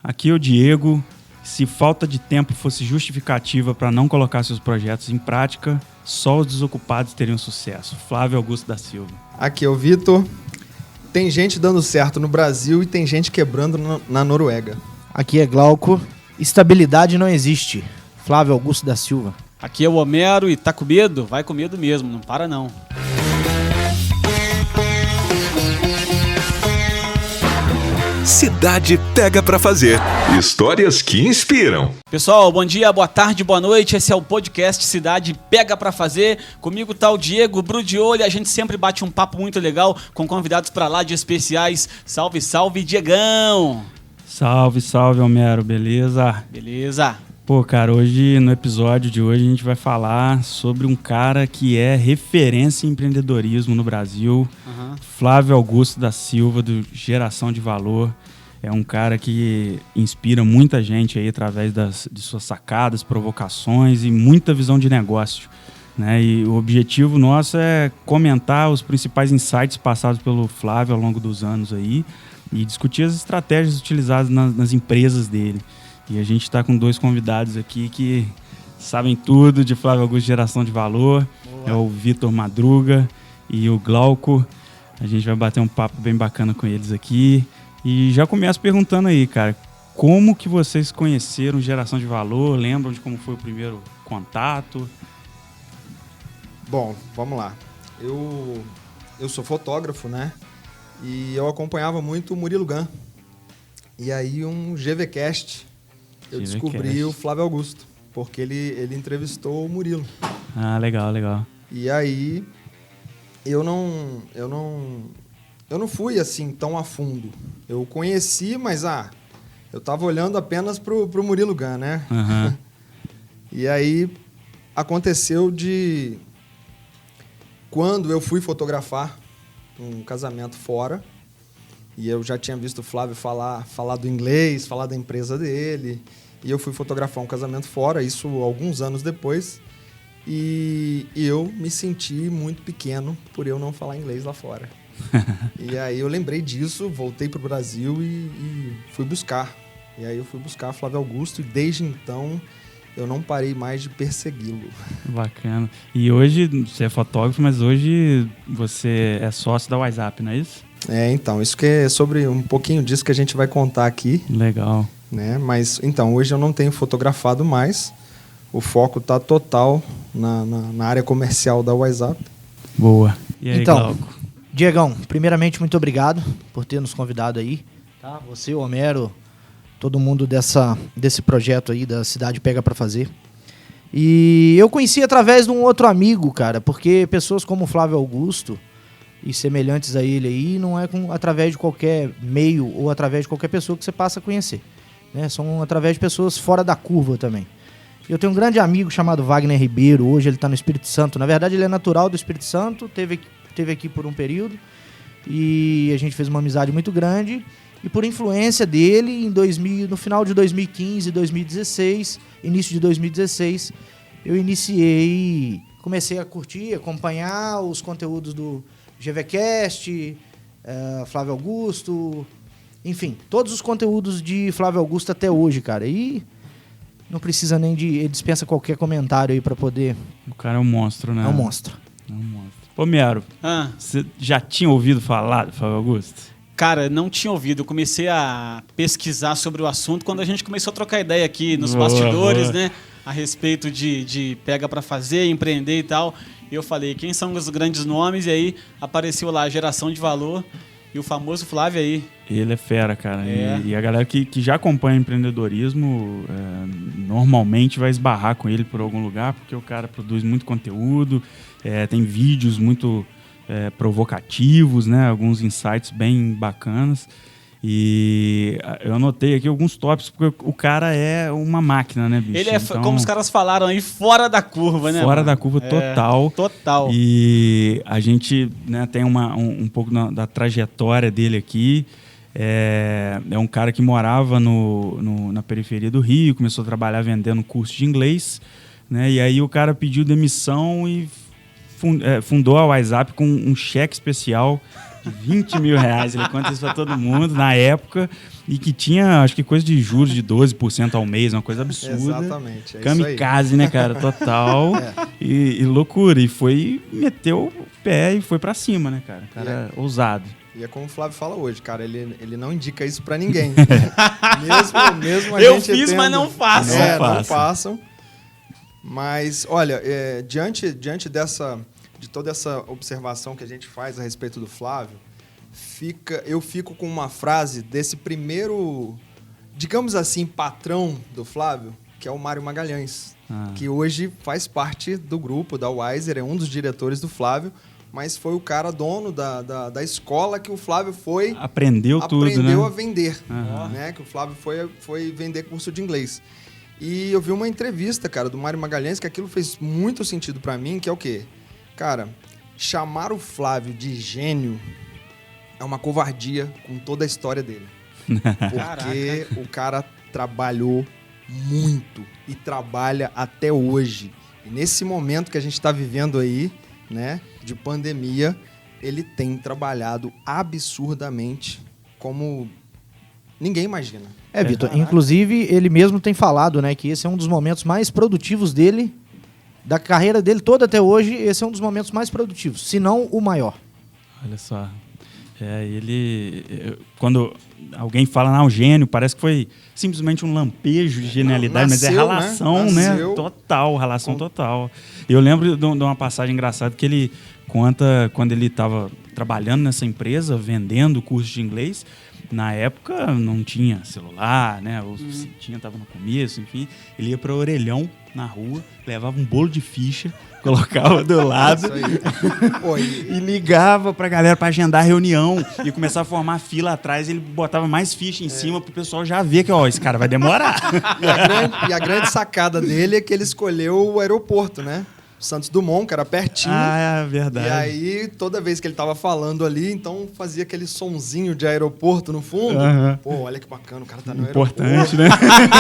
Aqui é o Diego. Se falta de tempo fosse justificativa para não colocar seus projetos em prática, só os desocupados teriam sucesso. Flávio Augusto da Silva. Aqui é o Vitor. Tem gente dando certo no Brasil e tem gente quebrando na Noruega. Aqui é Glauco. Estabilidade não existe. Flávio Augusto da Silva. Aqui é o Homero e tá com medo? Vai com medo mesmo, não para não. Cidade Pega Pra Fazer. Histórias que inspiram. Pessoal, bom dia, boa tarde, boa noite. Esse é o podcast Cidade Pega Pra Fazer. Comigo tá o Diego Brudiolho. A gente sempre bate um papo muito legal com convidados pra lá de especiais. Salve, salve, Diegão! Salve, salve, Homero, beleza? Beleza. Pô, cara, hoje, no episódio de hoje, a gente vai falar sobre um cara que é referência em empreendedorismo no Brasil, Flávio Augusto da Silva, do Geração de Valor. É um cara que inspira muita gente aí através de suas sacadas, provocações e muita visão de negócio, né? E o objetivo nosso é comentar os principais insights passados pelo Flávio ao longo dos anos aí e discutir as estratégias utilizadas nas empresas dele. E a gente está com dois convidados aqui que sabem tudo de Flávio Augusto Geração de Valor. Boa. É o Vitor Madruga e o Glauco. A gente vai bater um papo bem bacana com eles aqui. E já começo perguntando aí, cara, como que vocês conheceram Geração de Valor? Lembram de como foi o primeiro contato? Bom, vamos lá. Eu sou fotógrafo, né? E eu acompanhava muito o Murilo Gun. E aí um GVcast... Eu descobri o Flávio Augusto, porque ele entrevistou o Murilo. Ah, legal, legal. E aí, eu não fui assim tão a fundo. Eu conheci, mas eu tava olhando apenas pro Murilo Gun, né? Uhum. E aí, aconteceu de... Quando eu fui fotografar um casamento fora, e eu já tinha visto o Flávio falar do inglês, falar da empresa dele. E eu fui fotografar um casamento fora, isso alguns anos depois. E eu me senti muito pequeno por eu não falar inglês lá fora. E aí eu lembrei disso, voltei para o Brasil e fui buscar. E aí eu fui buscar Flávio Augusto e desde então eu não parei mais de persegui-lo. Bacana. E hoje você é fotógrafo, mas hoje você é sócio da WhatsApp, não é isso? Então, isso que é sobre um pouquinho disso que a gente vai contar aqui. Legal. Né? Mas, então, hoje eu não tenho fotografado mais. O foco está total na área comercial da WhatsApp. Boa. E aí, então, Glauco? Diegão, primeiramente, muito obrigado por ter nos convidado aí. Tá? Você, o Homero, todo mundo desse projeto aí da Cidade Pega Pra Fazer. E eu conheci através de um outro amigo, cara, porque pessoas como o Flávio Augusto e semelhantes a ele aí, não é através de qualquer meio ou através de qualquer pessoa que você passa a conhecer, né? São através de pessoas fora da curva também. Eu tenho um grande amigo chamado Wagner Ribeiro, hoje ele está no Espírito Santo. Na verdade, ele é natural do Espírito Santo, teve aqui por um período e a gente fez uma amizade muito grande. E por influência dele, no final de 2015, 2016, início de 2016, eu comecei a curtir, acompanhar os conteúdos do GVcast, Flávio Augusto, enfim, todos os conteúdos de Flávio Augusto até hoje, cara. E não precisa nem ele dispensa qualquer comentário aí pra poder... O cara é um monstro, né? É um monstro. Ô, Miaro, você já tinha ouvido falar do Flávio Augusto? Cara, não tinha ouvido. Eu comecei a pesquisar sobre o assunto quando a gente começou a trocar ideia aqui nos bastidores, né? A respeito de Pega Pra Fazer, empreender e tal. E eu falei, quem são os grandes nomes? E aí apareceu lá a Geração de Valor e o famoso Flávio aí. Ele é fera, cara. E a galera que já acompanha empreendedorismo normalmente vai esbarrar com ele por algum lugar, porque o cara produz muito conteúdo, tem vídeos muito provocativos, né? Alguns insights bem bacanas. E eu anotei aqui alguns tópicos, porque o cara é uma máquina, né, bicho? Ele é, então, como os caras falaram aí, fora da curva, né? Fora da curva total. Total. E a gente, né, tem um pouco da trajetória dele aqui. É um cara que morava na periferia do Rio, começou a trabalhar vendendo curso de inglês, né? E aí o cara pediu demissão e fundou a WhatsApp com um cheque especial de R$20 mil. Ele conta isso para todo mundo na época. e que tinha, acho que coisa de juros de 12% ao mês, uma coisa absurda. Exatamente, é Kamikaze, isso aí. né, cara? Total. E loucura. E meteu o pé e foi pra cima, né, cara? Cara ousado. E é como o Flávio fala hoje, cara, ele não indica isso pra ninguém. mesmo a Eu gente fiz, mas não faço. Não façam. Mas, olha, diante de toda essa observação que a gente faz a respeito do Flávio, eu fico com uma frase desse primeiro, digamos assim, patrão do Flávio, que é o Mário Magalhães, que hoje faz parte do grupo da Wiser, é um dos diretores do Flávio, mas foi o cara dono da escola que o Flávio Aprendeu tudo, né? Aprendeu a vender, né? Que o Flávio foi vender curso de inglês. E eu vi uma entrevista, cara, do Mário Magalhães, que aquilo fez muito sentido pra mim, que é o quê? Cara, chamar o Flávio de gênio é uma covardia com toda a história dele. Porque o cara trabalhou muito e trabalha até hoje. E nesse momento que a gente tá vivendo aí, né, de pandemia, ele tem trabalhado absurdamente como ninguém imagina. Vitor, inclusive ele mesmo tem falado, né, que esse é um dos momentos mais produtivos dele, da carreira dele toda até hoje, esse é um dos momentos mais produtivos, se não o maior. Olha só. Quando alguém fala, um gênio, parece que foi simplesmente um lampejo de genialidade, mas é relação, né? Total, relação total. Eu lembro de uma passagem engraçada que ele conta quando ele estava trabalhando nessa empresa, vendendo curso de inglês. Na época não tinha celular, né? Ou se tinha, estava no começo, enfim. Ele ia para o orelhão na rua, levava um bolo de ficha, colocava do lado e ligava pra galera pra agendar a reunião e começar a formar fila atrás. Ele botava mais ficha em cima pro pessoal já ver que, esse cara vai demorar. E a grande sacada dele é que ele escolheu o aeroporto, né? Santos Dumont, que era pertinho. É verdade. E aí, toda vez que ele tava falando ali, então fazia aquele sonzinho de aeroporto no fundo. Pô, olha que bacana, o cara tá no importante, aeroporto. né?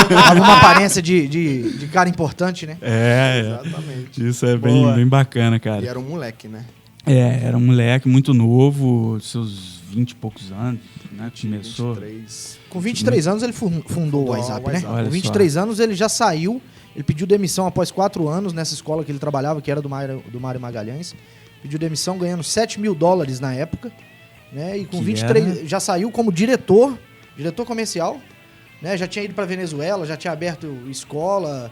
Dava uma aparência de cara importante, né? Exatamente. Isso é bem bacana, cara. E era um moleque, né? Era um moleque muito novo, seus 20 e poucos anos, né? Começou. 23. Com 23 anos ele fundou o WhatsApp, né? Olha Com 23 anos ele já saiu. Ele pediu demissão após 4 anos nessa escola que ele trabalhava, que era do Mário Magalhães. Pediu demissão ganhando $7 mil na época. Né? E com 23 já saiu como diretor comercial. Né? Já tinha ido para Venezuela, já tinha aberto escola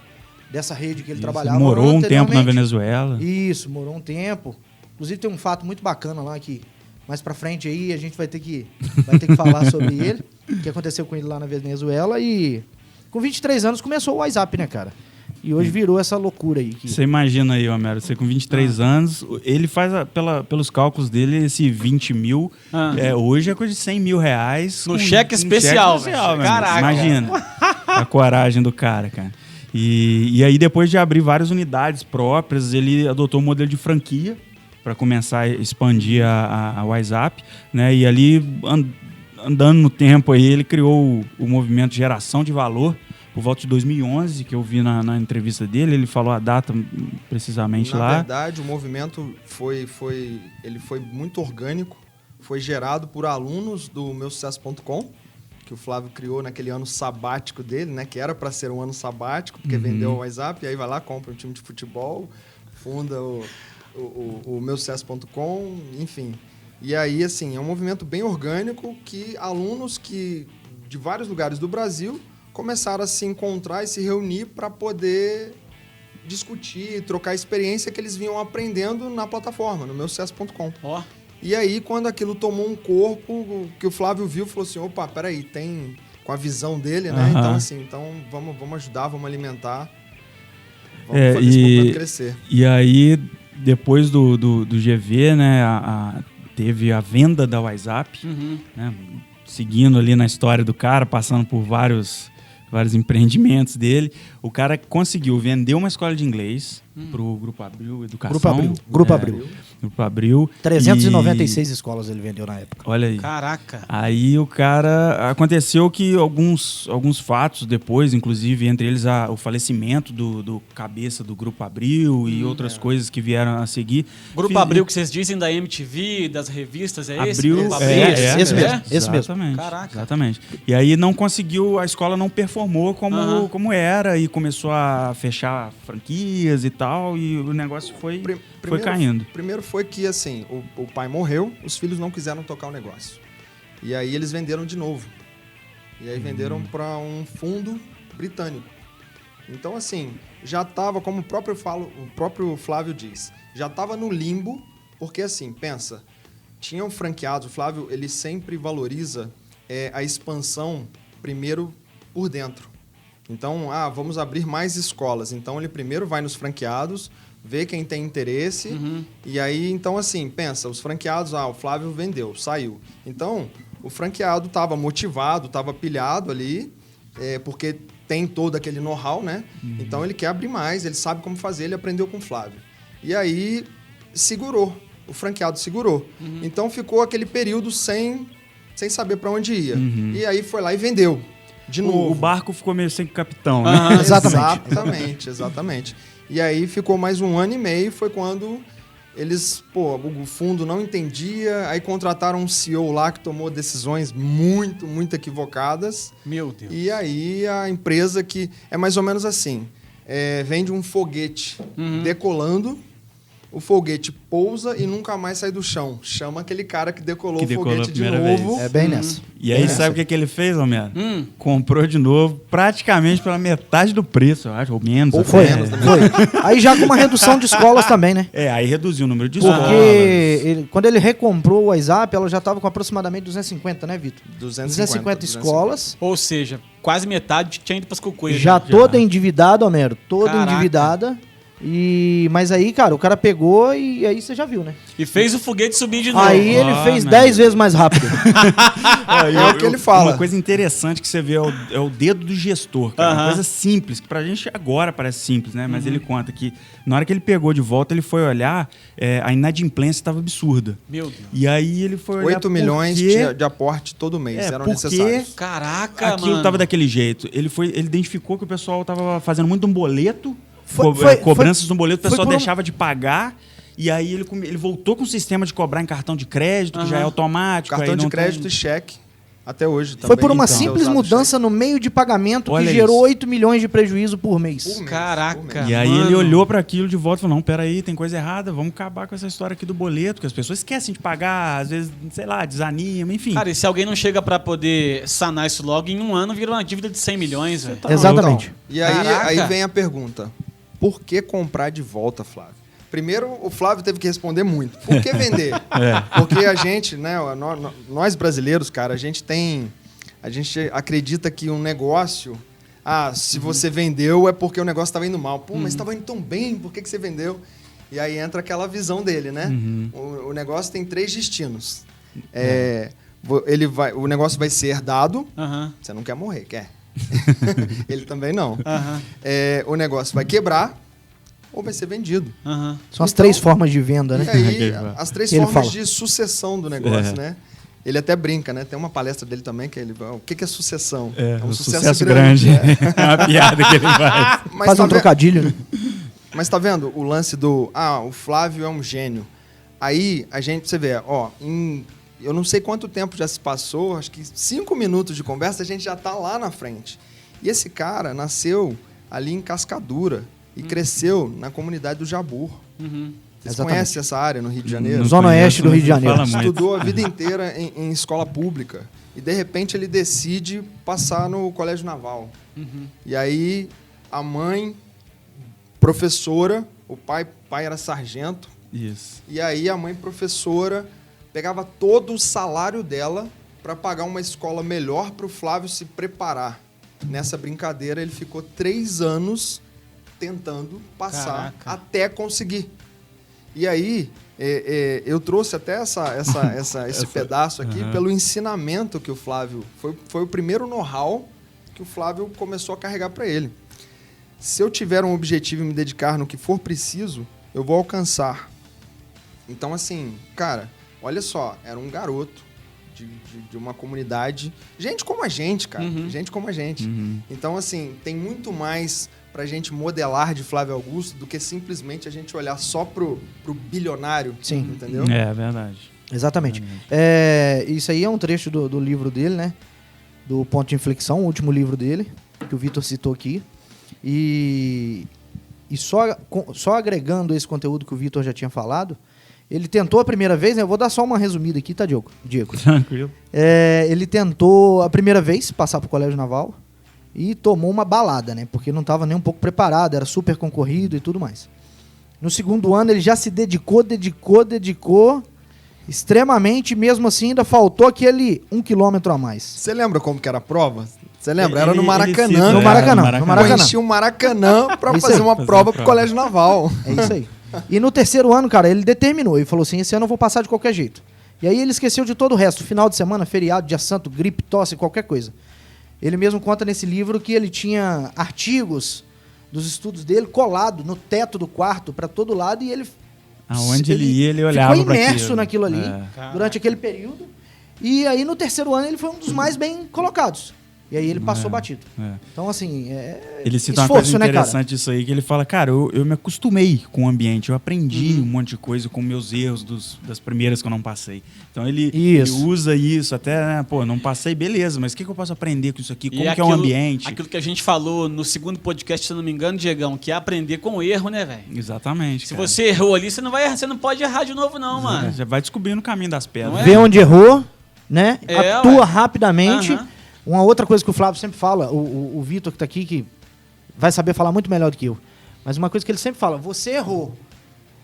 dessa rede que ele trabalhava. Morou um tempo na Venezuela. Isso, morou um tempo. Inclusive tem um fato muito bacana lá que mais pra frente aí a gente vai ter que falar sobre ele. O que aconteceu com ele lá na Venezuela. E com 23 anos começou o WhatsApp, né, cara? E hoje virou essa loucura aí. Você imagina aí, Homero, você com 23 anos, ele faz, pelos cálculos dele, esse 20 mil, hoje é coisa de 100 mil reais. No cheque especial, velho. Caraca. Imagina a coragem do cara. E aí, depois de abrir várias unidades próprias, ele adotou um modelo de franquia para começar a expandir a WhatsApp, né? E ali, andando no tempo aí, ele criou o movimento Geração de Valor, por volta de 2011, que eu vi na entrevista dele, ele falou a data precisamente lá. Na verdade, o movimento foi muito orgânico, foi gerado por alunos do meusucesso.com, que o Flávio criou naquele ano sabático dele, né? Que era para ser um ano sabático, porque vendeu o WhatsApp, e aí vai lá, compra um time de futebol, funda o meusucesso.com, enfim. E aí, assim, é um movimento bem orgânico que alunos de vários lugares do Brasil começaram a se encontrar e se reunir para poder discutir, trocar experiência que eles vinham aprendendo na plataforma, no meusucesso.com. E aí, quando aquilo tomou um corpo, que o Flávio viu, falou assim, opa, peraí, tem... Com a visão dele, né? Então, assim, vamos ajudar, vamos alimentar, vamos fazer esse movimento crescer. E aí, depois do GV, né, teve a venda da WhatsApp, né, seguindo ali na história do cara, passando por vários empreendimentos dele. O cara conseguiu vender uma escola de inglês, pro Grupo Abril Educação. Grupo Abril. Grupo Abril. 396 escolas ele vendeu na época. Olha aí. Caraca. Aí o cara... Aconteceu que alguns fatos depois, inclusive, entre eles o falecimento do cabeça do Grupo Abril e outras coisas que vieram a seguir. Grupo Abril, que vocês dizem da MTV, das revistas, é esse? Abril, Grupo Abril? esse mesmo. Esse mesmo. Exatamente. Caraca. Exatamente. E aí não conseguiu, a escola não performou como era e começou a fechar franquias e tal, e o negócio foi caindo. Primeiro foi que, assim, o pai morreu, os filhos não quiseram tocar o negócio. E aí eles venderam de novo. E aí venderam para um fundo britânico. Então, assim, já estava, como o próprio Flávio diz, já estava no limbo, porque, assim, pensa, tinham franqueados, o Flávio, ele sempre valoriza a expansão, primeiro, por dentro. Então, vamos abrir mais escolas. Então, ele primeiro vai nos franqueados, vê quem tem interesse, e aí, então, assim, pensa, os franqueados, o Flávio vendeu, saiu. Então, o franqueado estava motivado, estava pilhado ali, porque tem todo aquele know-how, né? Então, ele quer abrir mais, ele sabe como fazer, ele aprendeu com o Flávio. E aí, segurou, o franqueado segurou. Então, ficou aquele período sem saber para onde ia. E aí, foi lá e vendeu. De novo. O barco ficou meio sem capitão, né? Exatamente. E aí ficou mais 1 ano e meio, foi quando eles, o fundo não entendia, aí contrataram um CEO lá que tomou decisões muito, muito equivocadas. Meu Deus. E aí a empresa que é mais ou menos assim, vende um foguete decolando, o foguete pousa e nunca mais sai do chão. Chama aquele cara que decolou o foguete de novo. É bem nessa. E aí, sabe o que ele fez, Homero? Comprou de novo, praticamente pela metade do preço, eu acho, ou menos. Ou foi. Aí já com uma redução de escolas também, né? Aí reduziu o número de escolas. Porque quando ele recomprou o WhatsApp, ela já estava com aproximadamente 250, né, Vitor? 250 escolas. Ou seja, quase metade tinha ido para as cocoias. Já toda endividada, Homero. Toda Caraca. endividada. Mas aí, cara, o cara pegou e aí você já viu, né? E fez o foguete subir de novo. Aí ele fez 10 vezes mais rápido. É o que ele fala. Uma coisa interessante que você vê é o dedo do gestor, cara. Uma coisa simples, que pra gente agora parece simples, né? Mas ele conta que na hora que ele pegou de volta, ele foi olhar, a inadimplência estava absurda. Meu Deus. E aí ele foi olhar 8 milhões de aporte todo mês eram necessários. Caraca, aquilo mano. tava daquele jeito. Ele identificou que o pessoal tava fazendo muito um boleto, cobranças no boleto, o pessoal deixava de pagar. E aí ele voltou com o sistema de cobrar em cartão de crédito, que já é automático. Cartão aí de não crédito e cheque. Até hoje também. Foi por uma então, simples mudança no meio de pagamento Olha que gerou isso. 8 milhões de prejuízo por mês. Caraca. E aí mano. ele olhou para aquilo de volta e falou, não, peraí, tem coisa errada, vamos acabar com essa história aqui do boleto, que as pessoas esquecem de pagar, às vezes, sei lá, desanima, enfim. Cara, e se alguém não chega pra poder sanar isso logo, em 1 ano vira uma dívida de 100 milhões, velho. Exatamente. E aí, Caraca. vem a pergunta, por que comprar de volta, Flávio? Primeiro, o Flávio teve que responder muito. Por que vender? Porque a gente, né, nós brasileiros, cara, a gente acredita que um negócio, se você vendeu é porque o negócio estava indo mal. Pô, mas estava indo tão bem, por que você vendeu? E aí entra aquela visão dele, né? O negócio tem 3 destinos. O negócio vai ser herdado, você não quer morrer, quer? Ele também não. O negócio vai quebrar, ou vai ser vendido. São as 3 formas de venda, né? E aí, as 3 Ele formas fala. de sucessão do negócio, né? Ele até brinca, né? Tem uma palestra dele também que ele fala, o que é sucessão? É um sucesso grande. É uma piada que ele faz. Mas Faz tá um trocadilho, né? Mas tá vendo o lance do, o Flávio é um gênio. Aí, você vê, eu não sei quanto tempo já se passou, acho que 5 minutos de conversa, a gente já tá lá na frente. E esse cara nasceu ali em Cascadura e cresceu na comunidade do Jabur. Vocês conhecem essa área no Rio de Janeiro? Zona Oeste do Rio de Janeiro. Estudou a vida inteira em escola pública. E, de repente, ele decide passar no Colégio Naval. E aí, a mãe, professora, o pai era sargento. Isso. E aí, a mãe, professora, pegava todo o salário dela para pagar uma escola melhor para o Flávio se preparar. Nessa brincadeira, ele ficou 3 anos tentando passar. Caraca. Até conseguir. E aí, eu trouxe até esse pedaço aqui pelo ensinamento que o Flávio... Foi o primeiro know-how que o Flávio começou a carregar para ele. se eu tiver um objetivo e me dedicar no que for preciso, eu vou alcançar. Então, assim, cara, olha só, era um garoto de uma comunidade, gente como a gente, cara, gente como a gente. Então, assim, tem muito mais pra gente modelar de Flávio Augusto do que simplesmente a gente olhar só pro bilionário, Sim. entendeu? É verdade. Exatamente. Isso aí é um trecho do livro dele, né? Do Ponto de Inflexão, o último livro dele, que o Vitor citou aqui. E só agregando esse conteúdo que o Vitor já tinha falado, ele tentou a primeira vez, né? Eu vou dar só uma resumida aqui, tá, Diego? Tranquilo. Ele tentou a primeira vez passar pro Colégio Naval e tomou uma balada, né? Porque não estava nem um pouco preparado, era super concorrido e tudo mais. No segundo ano ele já se dedicou extremamente, mesmo assim ainda faltou aquele 1 quilômetro a mais. Você lembra como que era a prova? Você lembra? Era no Maracanã. No Maracanã. Enchia o Maracanã pra É isso fazer aí. uma prova pro Colégio Naval. É isso aí. E no terceiro ano, cara, ele determinou e falou assim, esse ano eu vou passar de qualquer jeito. E aí ele esqueceu de todo o resto, final de semana, feriado, dia santo, gripe, tosse, qualquer coisa. Ele mesmo conta nesse livro que ele tinha artigos dos estudos dele colado no teto do quarto para todo lado e ele Aonde ele ia, ele olhava ficou pra imerso aquilo. naquilo ali durante aquele período. E aí no terceiro ano ele foi um dos mais bem colocados. E aí ele passou batido. Então, assim, ele cita uma esforço, coisa né, interessante cara? disso aí, que ele fala, cara, eu me acostumei com o ambiente, eu aprendi um monte de coisa com meus erros das primeiras que eu não passei. Então ele usa isso, até, né, pô, não passei, beleza, mas o que eu posso aprender com isso aqui? Como que é o ambiente? Aquilo que a gente falou no segundo podcast, se eu não me engano, Diegão, que é aprender com o erro, né, velho? Exatamente, Se cara. você errou ali, você não pode errar de novo, não, mano. Já vai descobrindo o caminho das pedras. Não é? Vê onde errou, né? Atua ué. rapidamente. Uma outra coisa que o Flávio sempre fala, o Vitor que tá aqui, que vai saber falar muito melhor do que eu, mas uma coisa que ele sempre fala, você errou.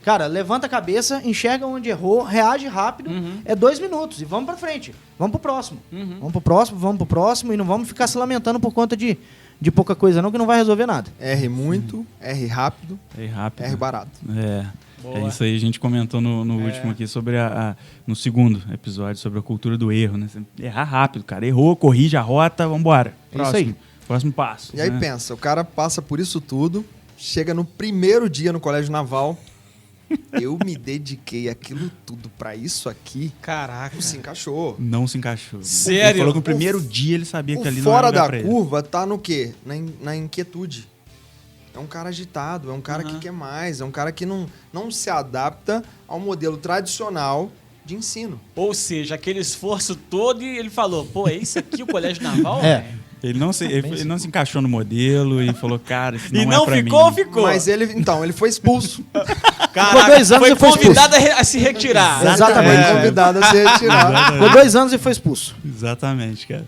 Cara, levanta a cabeça, enxerga onde errou, reage rápido, é 2 minutos e vamos pra frente. Vamos pro próximo. Vamos pro próximo e não vamos ficar se lamentando por conta de pouca coisa não, que não vai resolver nada. R muito, R rápido, R barato. É isso aí, a gente comentou no último aqui sobre no segundo episódio, sobre a cultura do erro, né? Errar rápido, cara. Errou, corrige a rota, vambora. Isso aí. Próximo passo. E aí pensa, o cara passa por isso tudo, chega no primeiro dia no Colégio Naval, eu me dediquei aquilo tudo pra isso aqui. Caraca. Não se encaixou. Não se encaixou. Sério? Ele falou que no primeiro dia ele sabia que ali não era fora lugar da pra ele. curva tá no quê? Na inquietude. É um cara agitado, é um cara que quer mais, é um cara que não se adapta ao modelo tradicional de ensino. Ou seja, aquele esforço todo e ele falou, pô, é isso aqui o Colégio Naval? Ele não se encaixou no modelo e falou, cara, isso não, E não é pra ficou, mim. ficou. Mas ele foi expulso. Caraca, Ficou 2 anos foi e foi convidado a se retirar. Exatamente. Foi convidado a se retirar. Ficou 2 anos e foi expulso. Exatamente, cara.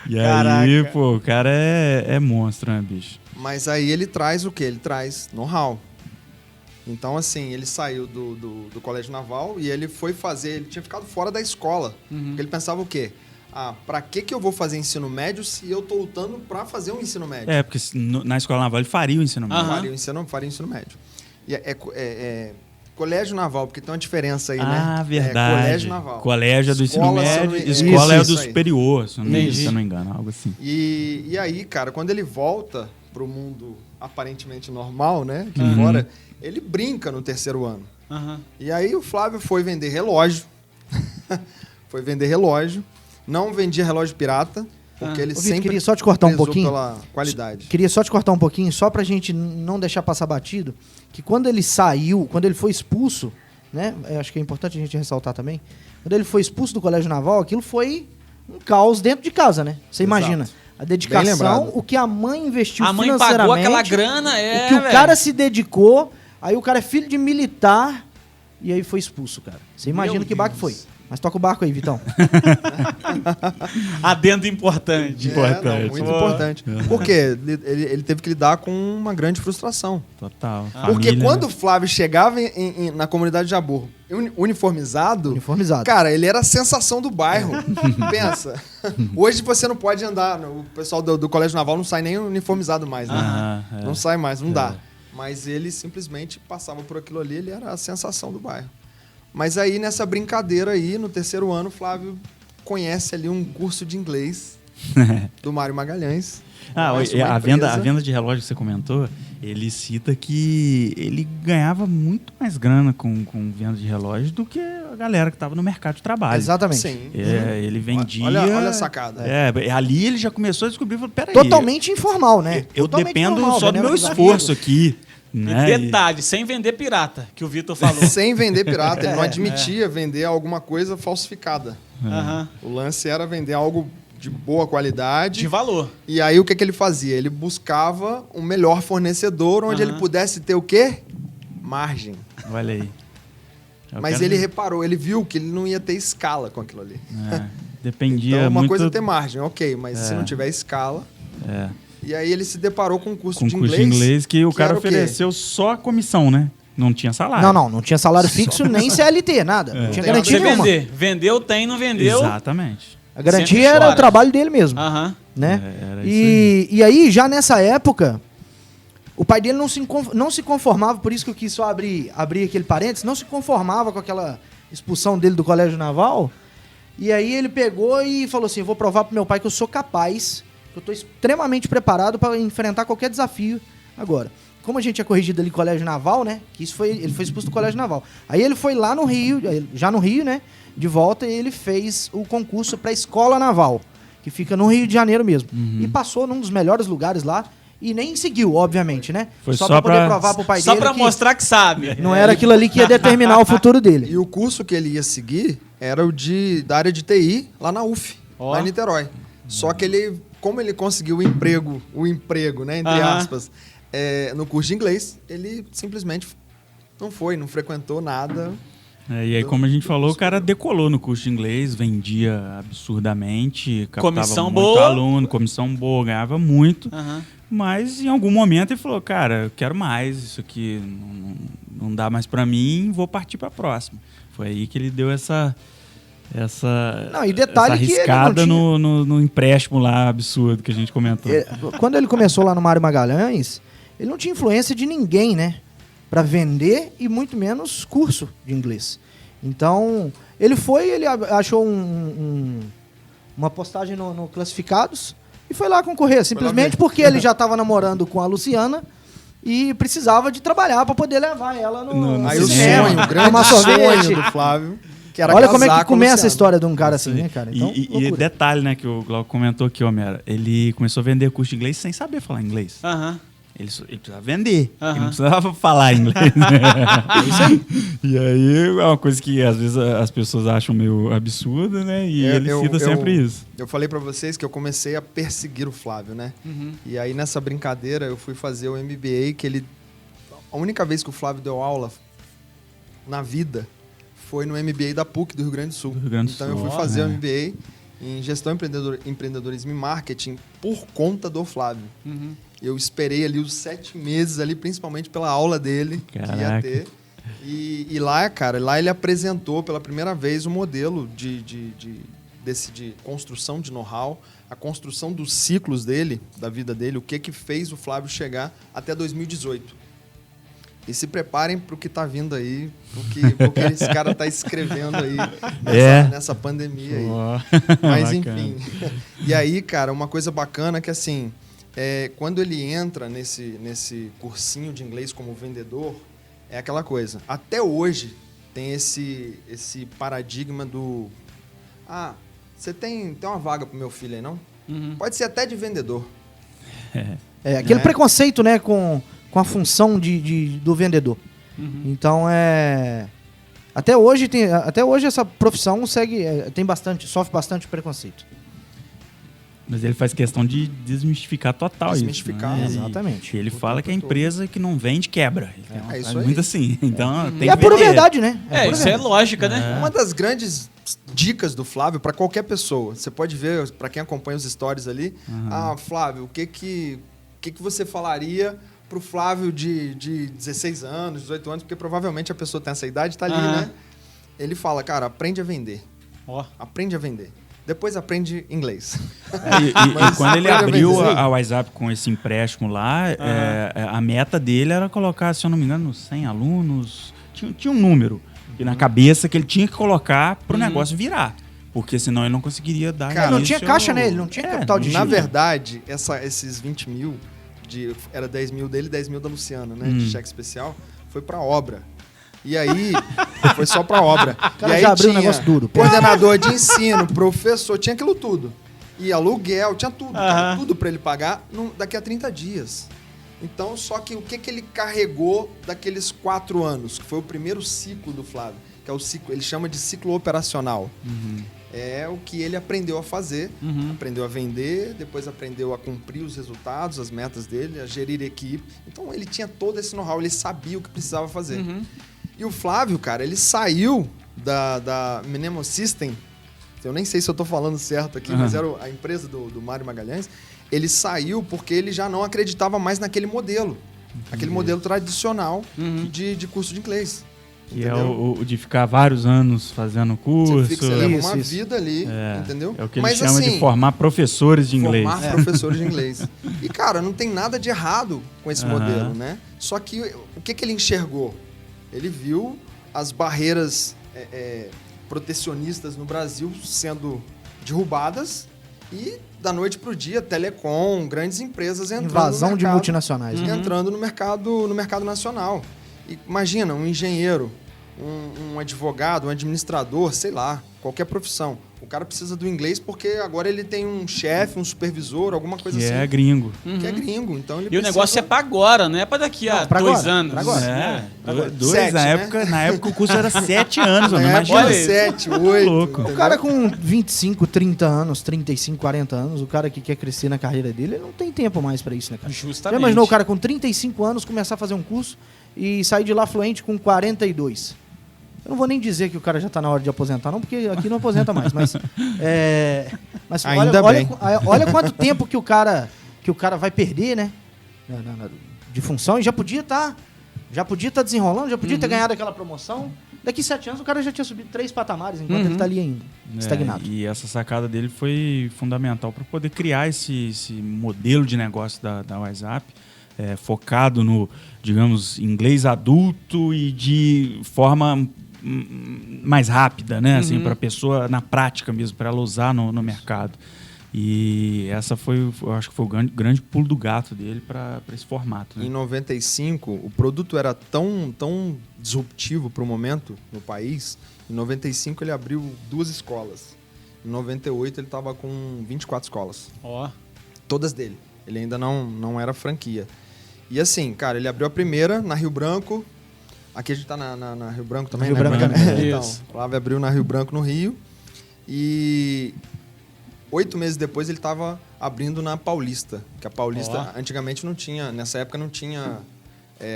E Caraca. aí, pô, o cara é monstro, né, bicho? Mas aí ele traz o quê? Ele traz know-how. Então, assim, ele saiu do Colégio Naval e ele foi fazer... Ele tinha ficado fora da escola. Porque ele pensava o quê? Pra que eu vou fazer ensino médio se eu tô lutando pra fazer um ensino médio? Porque na escola naval ele faria o ensino médio. Faria o ensino médio. E Colégio Naval, porque tem uma diferença aí, né? Verdade. Colégio Naval. Colégio é do ensino Escola, médio, isso, escola é do isso aí. superior, se eu Entendi. não me engano, algo assim. E aí, cara, quando ele volta pro mundo aparentemente normal, né? Aqui fora, ele brinca no terceiro ano. E aí o Flávio foi vender relógio. Não vendia relógio pirata, porque ele Ô, Vitor, sempre queria só te cortar um prezou pouquinho. pela qualidade. Queria só te cortar um pouquinho, só pra gente não deixar passar batido, que quando ele saiu, quando ele foi expulso, né? Eu acho que é importante a gente ressaltar também. Quando ele foi expulso do Colégio Naval, aquilo foi um caos dentro de casa, né? Você imagina. A dedicação, o que a mãe investiu A mãe financeiramente. pagou aquela grana, o que o cara se dedicou, aí o cara é filho de militar e aí foi expulso, cara. Você imagina que barco foi. Mas toca o barco aí, Vitão. Adendo importante. Muito importante. Porque ele teve que lidar com uma grande frustração. Total. Porque Família, quando né? o Flávio chegava na comunidade de Jabor uniformizado, cara, ele era a sensação do bairro. Pensa. Hoje você não pode andar, o pessoal do Colégio Naval não sai nem uniformizado mais, né? Não sai mais, não dá. Mas ele simplesmente passava por aquilo ali, ele era a sensação do bairro. Mas aí, nessa brincadeira aí, no terceiro ano, o Flávio conhece ali um curso de inglês do Mário Magalhães. A venda de relógio que você comentou, ele cita que ele ganhava muito mais grana com venda de relógio do que a galera que estava no mercado de trabalho. Exatamente. Sim. Ele vendia... Olha a sacada. Ali ele já começou a descobrir, falou, peraí... Totalmente informal, né? Eu Totalmente dependo informal, só do meu vendendo esforço amigo. aqui. Né? E detalhe, sem vender pirata, que o Vitor falou. Sem vender pirata, ele não admitia vender alguma coisa falsificada. Aham. O lance era vender algo de boa qualidade. De valor. E aí o que ele fazia? Ele buscava um melhor fornecedor onde ele pudesse ter o quê? Margem. Olha aí. Mas ele reparou, ele viu que ele não ia ter escala com aquilo ali. Dependia então, uma muito... coisa é ter margem, ok, mas se não tiver escala... E aí ele se deparou com um curso de inglês. Que o cara ofereceu só a comissão, né? Não tinha salário. Não tinha salário fixo nem CLT, nada. Não tinha garantia Você nenhuma. vender. Vendeu, tem, não vendeu. Exatamente. A garantia era o trabalho dele mesmo. Aham. Né? Era isso E aí, já nessa época, o pai dele não se conformava, por isso que eu quis só abrir aquele parênteses, não se conformava com aquela expulsão dele do colégio naval. E aí ele pegou e falou assim, eu vou provar pro meu pai que eu sou capaz, que eu tô extremamente preparado para enfrentar qualquer desafio agora. Como a gente é corrigido ali no colégio naval, né? Que ele foi expulso do colégio naval. Aí ele foi lá no Rio, já no Rio, né? De volta, e ele fez o concurso para a Escola Naval, que fica no Rio de Janeiro mesmo. E passou num dos melhores lugares lá. E nem seguiu, obviamente, né? Foi só pra poder provar pro pai Só dele pra que mostrar que sabe. não era aquilo ali que ia determinar o futuro dele. E o curso que ele ia seguir era o da área de TI, lá na UF, lá em Niterói. Só que como ele conseguiu o emprego, né, entre aspas, no curso de inglês, ele simplesmente não frequentou nada. E aí, como a gente falou, o cara decolou no curso de inglês, vendia absurdamente, captava Comissão muito boa. aluno, comissão boa, ganhava muito. Mas em algum momento ele falou, cara, eu quero mais, isso aqui não dá mais pra mim, vou partir pra próxima. Foi aí que ele deu essa Não, e detalhe essa que ele arriscada não tinha... no empréstimo lá absurdo que a gente comentou. Quando ele começou lá no Mário Magalhães, ele não tinha influência de ninguém, né? Pra vender e muito menos curso de inglês. Então, ele achou uma postagem no Classificados e foi lá concorrer, simplesmente porque ele já estava namorando com a Luciana e precisava de trabalhar para poder levar ela no Aí o cinema, sonho, o grande tomar sorvete. sonho do Flávio, que era Olha como é casar que com a começa a Luciana. história de um cara assim, né, cara? Então, E loucura. detalhe, né, que o Glauco comentou aqui, Homero, ele começou a vender curso de inglês sem saber falar inglês. Ele precisava vender, ele não precisava falar inglês. E aí é uma coisa que às vezes as pessoas acham meio absurda, né? E ele cita sempre isso. Eu falei pra vocês que eu comecei a perseguir o Flávio, né? E aí nessa brincadeira eu fui fazer o MBA, a única vez que o Flávio deu aula na vida foi no MBA da PUC do Rio Grande do Sul. Então eu fui fazer o MBA em Gestão, Empreendedorismo e Marketing por conta do Flávio. Eu esperei ali os 7 meses ali, principalmente pela aula dele que ia ter. E lá, cara, ele apresentou pela primeira vez o modelo de construção de know-how, a construção dos ciclos dele, da vida dele, o que fez o Flávio chegar até 2018. E se preparem para o que está vindo aí, porque esse cara está escrevendo aí nessa pandemia aí. Mas enfim. E aí, cara, uma coisa bacana que assim, quando ele entra nesse cursinho de inglês como vendedor, é aquela coisa. Até hoje tem esse paradigma do... você tem uma vaga pro meu filho aí, não? Pode ser até de vendedor. Aquele preconceito, né, com a função do vendedor. Então, até hoje essa profissão sofre bastante preconceito. Mas ele faz questão de desmistificar total Desmistificar, isso. Né? Exatamente. Ele fala que a empresa que não vende, quebra. Ele isso aí. muito assim. Então, tem E é que pura vender. verdade, né? Isso é lógica, né? Uma das grandes dicas do Flávio para qualquer pessoa. Você pode ver, para quem acompanha os stories ali, Flávio, o que você falaria pro Flávio de 16 anos, 18 anos, porque provavelmente a pessoa tem essa idade, tá ali, né? Ele fala, cara, aprende a vender. Aprende a vender. Depois aprende inglês. E quando ele abriu a WhatsApp com esse empréstimo lá, a meta dele era colocar, se eu não me engano, 100 alunos. Tinha um número na cabeça que ele tinha que colocar para o negócio virar. Porque senão ele não conseguiria dar Cara, não tinha início caixa, ao- né? Ele não tinha capital de Na giro. verdade, esses 20 mil, era 10 mil dele e 10 mil da Luciana, né? De cheque especial, foi pra obra. E aí, foi só pra obra. cara e aí já abriu um tinha negócio duro. coordenador de ensino, professor, tinha aquilo tudo. E aluguel, tinha tudo. Cara, Aham. tudo pra ele pagar daqui a 30 dias. Então, só que o que ele carregou daqueles 4 anos, que foi o primeiro ciclo do Flávio, que é o ciclo, ele chama de ciclo operacional. É o que ele aprendeu a fazer, aprendeu a vender, depois aprendeu a cumprir os resultados, as metas dele, a gerir equipe. Então ele tinha todo esse know-how, ele sabia o que precisava fazer. E o Flávio, cara, ele saiu da Minemo System, eu nem sei se eu tô falando certo aqui, mas era a empresa do Mário Magalhães. Ele saiu porque ele já não acreditava mais naquele modelo. Aquele modelo tradicional de curso de inglês. Que é entendeu? o de ficar vários anos fazendo curso. Você leva uma Isso. vida ali, entendeu? É o que ele Mas, chama assim, de formar professores de inglês. formar professores de inglês. E, cara, não tem nada de errado com esse Aham. modelo, né? Só que o que ele enxergou? Ele viu as barreiras protecionistas no Brasil sendo derrubadas e, da noite pro dia, telecom, grandes empresas entrando Invasão no de mercado, multinacionais. né? entrando no mercado nacional. E imagina, um engenheiro, um advogado, um administrador, sei lá, qualquer profissão. O cara precisa do inglês porque agora ele tem um chefe, um supervisor, alguma coisa Que assim. é gringo. Que é gringo. Então ele E o precisa- negócio é pra agora, não é pra daqui a Não, pra 2 agora, anos. pra agora. É, dois, Sete, na, né? época, o curso era 7 anos, mano. É, Imagina. olha, isso. 7, 8. louco. O cara com 25, 30 anos, 35, 40 anos, o cara que quer crescer na carreira dele, ele não tem tempo mais pra isso, né, cara? Justamente. Já imaginou o cara com 35 anos começar a fazer um curso e sair de lá fluente com 42? Eu não vou nem dizer que o cara já tá na hora de aposentar, não, porque aqui não aposenta mais, mas... mas Ainda bem. olha quanto tempo que o cara vai perder, né? De função, e já podia estar desenrolando, já podia ter ganhado aquela promoção. Daqui 7 anos o cara já tinha subido 3 patamares, enquanto ele tá ali ainda, estagnado. E essa sacada dele foi fundamental para poder criar esse modelo de negócio da WhatsApp, focado no, digamos, inglês adulto e de forma mais rápida, né? Assim, para a pessoa, na prática mesmo, para ela usar no mercado. E essa eu acho que foi o grande pulo do gato dele para esse formato. Em Né? 95, o produto era tão disruptivo para o momento no país. Em 95, ele abriu 2 escolas. Em 98, ele estava com 24 escolas. Ó. Todas dele. Ele ainda não era franquia. E assim, cara, ele abriu a primeira na Rio Branco. Aqui a gente tá na Rio Branco também, Rio né? Branco também. Então, Isso. o Flávio abriu na Rio Branco, no Rio. E 8 meses depois ele estava abrindo na Paulista. Que a Paulista, antigamente não tinha, nessa época não tinha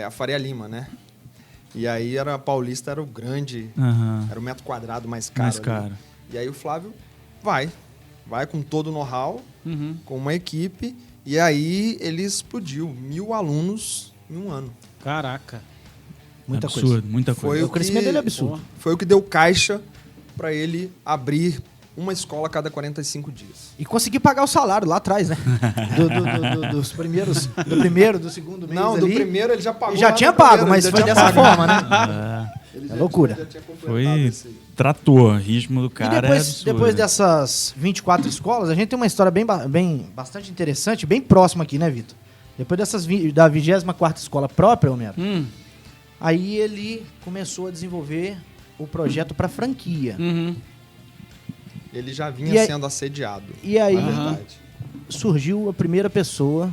a Faria Lima, né? E aí a Paulista era o grande, era o metro quadrado mais caro. Mais ali. caro. E aí o Flávio vai com todo o know-how, com uma equipe, e aí ele explodiu 1.000 alunos em um ano. Caraca. Muita absurdo, coisa. muita coisa. O crescimento dele é absurdo. Foi o que deu caixa para ele abrir uma escola a cada 45 dias. E conseguir pagar o salário lá atrás, né? Dos primeiros, do primeiro, do segundo mês Não, ali. do primeiro ele já pagou. Já lá tinha no primeiro, pago, mas ele foi já tinha dessa pago. forma, né? Ele É já loucura. já tinha completado Foi esse aí. trator, ritmo do cara. E depois, é absurdo. depois dessas 24 escolas, a gente tem uma história bastante interessante, bem próxima aqui, né, Vitor? Depois da 24ª escola própria, Homero, aí ele começou a desenvolver o projeto para franquia. Ele já E vinha aí- sendo assediado. E aí Na verdade. surgiu a primeira pessoa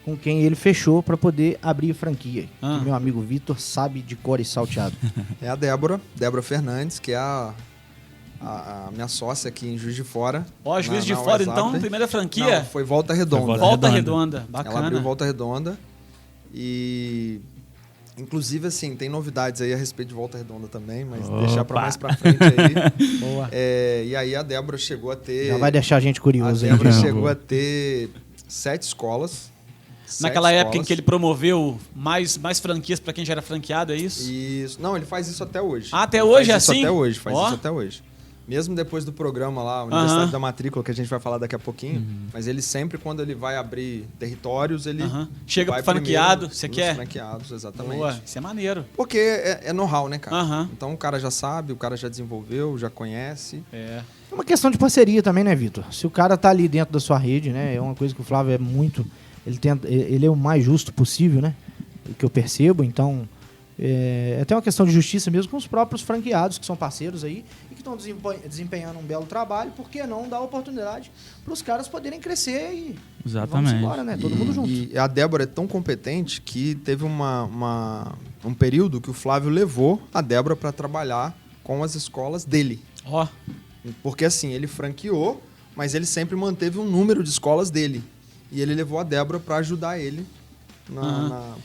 com quem ele fechou para poder abrir franquia. Ah. Que meu amigo Vitor sabe de cor e salteado. É a Débora Fernandes, que é a minha sócia aqui em Juiz de Fora. Ó, Juiz na de Fora, WhatsApp. então, primeira franquia. Não, foi Volta Redonda. Volta Volta Redonda. Redonda. Bacana. Ela abriu Volta Redonda e... Inclusive, assim, tem novidades aí a respeito de Volta Redonda também, mas Opa! deixar pra mais pra frente aí. Boa. E aí a Débora chegou a ter... Já vai deixar a gente A curioso, hein? Débora Não, chegou boa. a ter 7 escolas. Naquela 7 época em escolas. que ele promoveu mais franquias pra quem já era franqueado, é isso? Isso. Não, ele faz isso até hoje. Ah, até Ele hoje faz é isso assim? Até hoje, faz Ó. isso até hoje. Mesmo depois do programa lá, a Universidade da Matrícula, que a gente vai falar daqui a pouquinho, mas ele sempre, quando ele vai abrir territórios, ele chega vai pro franqueado, primeiro você nos quer? franqueados, exatamente. Boa, isso é maneiro. Porque é know-how, né, cara? Aham. Então o cara já sabe, o cara já desenvolveu, já conhece. É. É uma questão de parceria também, né, Vitor? Se o cara tá ali dentro da sua rede, né? É uma coisa que o Flávio é muito... Ele é o mais justo possível, né? O que eu percebo, então... É até uma questão de justiça mesmo com os próprios franqueados, que são parceiros aí, e que estão desempenhando um belo trabalho, por que não dar oportunidade para os caras poderem crescer e Exatamente. vamos embora, né? Todo mundo junto. E a Débora é tão competente que teve um período que o Flávio levou a Débora para trabalhar com as escolas dele. Ó, Porque assim, ele franqueou, mas ele sempre manteve um número de escolas dele. E ele levou a Débora para ajudar ele.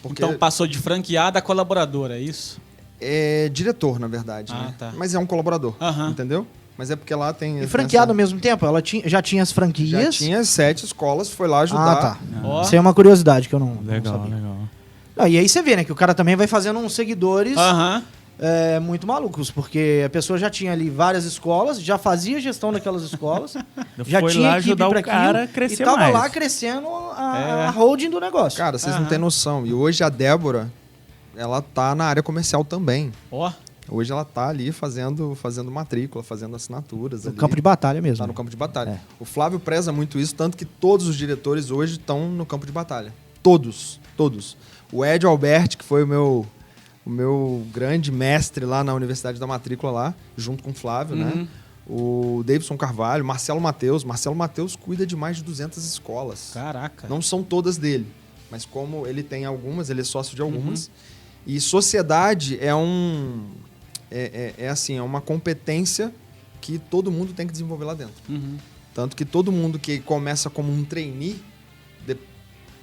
Porque então passou de franqueada a colaboradora, é isso? é diretor, na verdade, né? Tá. Mas é um colaborador, Aham. entendeu? Mas é porque lá tem... E franqueado ao mesmo tempo? Ela já tinha as franquias? Já tinha 7 escolas, foi lá ajudar. Ah, tá. Ó. Isso aí é uma curiosidade que eu não Legal, sabia. legal. Não, e aí você vê, né, que o cara também vai fazendo uns seguidores Aham. muito malucos, porque a pessoa já tinha ali várias escolas, já fazia gestão daquelas escolas, já Foi tinha lá equipe ajudar pra o cara a aquilo, crescer e tava mais. lá crescendo a holding do negócio. Cara, vocês não têm noção. E hoje a Débora, ela tá na área comercial também. Ó. Hoje ela tá ali fazendo matrícula, fazendo assinaturas. No ali. campo de batalha mesmo. Tá no campo de batalha. O Flávio preza muito isso, tanto que todos os diretores hoje estão no campo de batalha. Todos. O Ed Alberti, que foi o meu grande mestre lá na Universidade da Matrícula lá, junto com o Flávio, né? O Davidson Carvalho, Marcelo Mateus. Marcelo Mateus cuida de mais de 200 escolas. Caraca. Não são todas dele, mas como ele tem algumas, ele é sócio de algumas. E sociedade é é uma competência que todo mundo tem que desenvolver lá dentro. Tanto que todo mundo que começa como um trainee,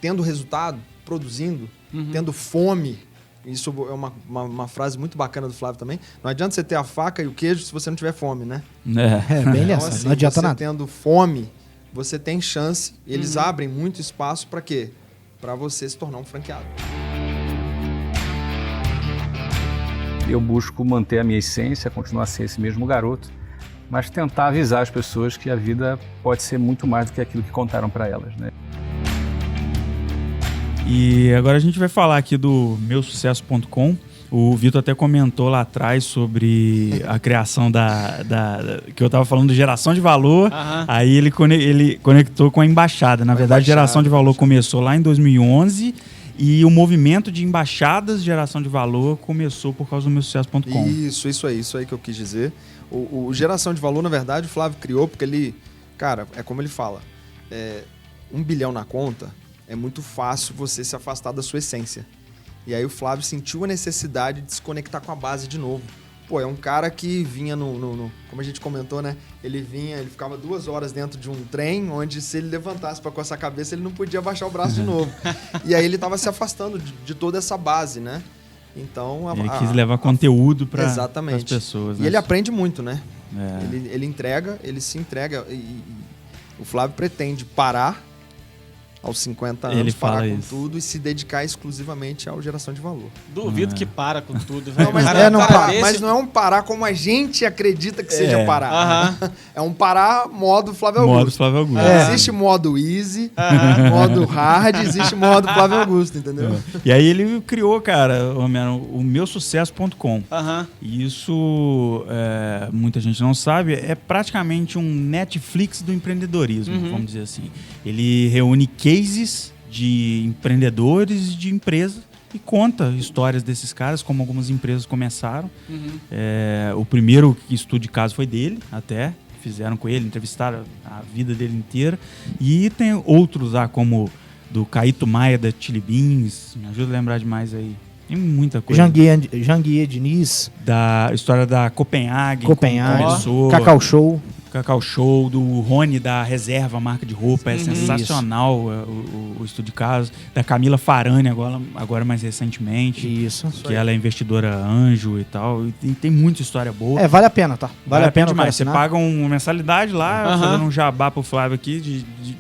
tendo resultado, produzindo, tendo fome, isso é uma frase muito bacana do Flávio também, não adianta você ter a faca e o queijo se você não tiver fome, né? É, bem Então, nessa, assim, não adianta você nada. tendo fome, você tem chance, eles abrem muito espaço para quê? Para você se tornar um franqueado. Eu busco manter a minha essência, continuar a ser esse mesmo garoto, mas tentar avisar as pessoas que a vida pode ser muito mais do que aquilo que contaram para elas, né? E agora a gente vai falar aqui do meusucesso.com. O Vitor até comentou lá atrás sobre a criação que eu estava falando de geração de valor. Aí ele conectou com a embaixada. Na verdade, geração de valor começou lá em 2011 e o movimento de embaixadas de geração de valor começou por causa do meusucesso.com. Isso aí que eu quis dizer. O geração de valor, na verdade, o Flávio criou porque ele... Cara, é como ele fala. 1 bilhão na conta... é muito fácil você se afastar da sua essência. E aí o Flávio sentiu a necessidade de se conectar com a base de novo. Pô, é um cara que vinha como a gente comentou, né? Ele ficava 2 horas dentro de um trem, onde se ele levantasse para coçar a cabeça, ele não podia baixar o braço de novo. E aí ele estava se afastando de toda essa base, né? Então... Ele quis levar conteúdo para as pessoas. E né? ele aprende muito, né? É. Ele entrega, ele se entrega. E o Flávio pretende parar aos 50 anos, Ele parar fala com isso. tudo e se dedicar exclusivamente à geração de valor. Duvido que para com tudo. Não, mas, Cara, mas não é um parar como a gente acredita que seja parar. É um parar modo Flávio Augusto. Modo Flávio Augusto. Existe modo easy, modo hard, existe modo Flávio Augusto, entendeu? E aí ele criou, cara, o meusucesso.com. E isso, muita gente não sabe, é praticamente um Netflix do empreendedorismo, vamos dizer assim. Ele reúne cases de empreendedores e de empresas e conta histórias desses caras, como algumas empresas começaram. O primeiro estudo de caso foi dele, até. Fizeram com ele, entrevistaram a vida dele inteira. E tem outros lá, como do Caíto Maia, da Chili Beans. Me ajuda a lembrar demais aí. Tem muita coisa. Janguier Diniz. Da história da Copenhague. Cacau Show, do Rony da Reserva, marca de roupa. É sensacional o estudo de caso. Da Camila Farani, agora mais recentemente. Isso. Que ela é investidora anjo e tal. E tem muita história boa. Vale a pena, tá? Vale a pena demais. Você paga uma mensalidade lá, fazendo um jabá pro Flávio aqui de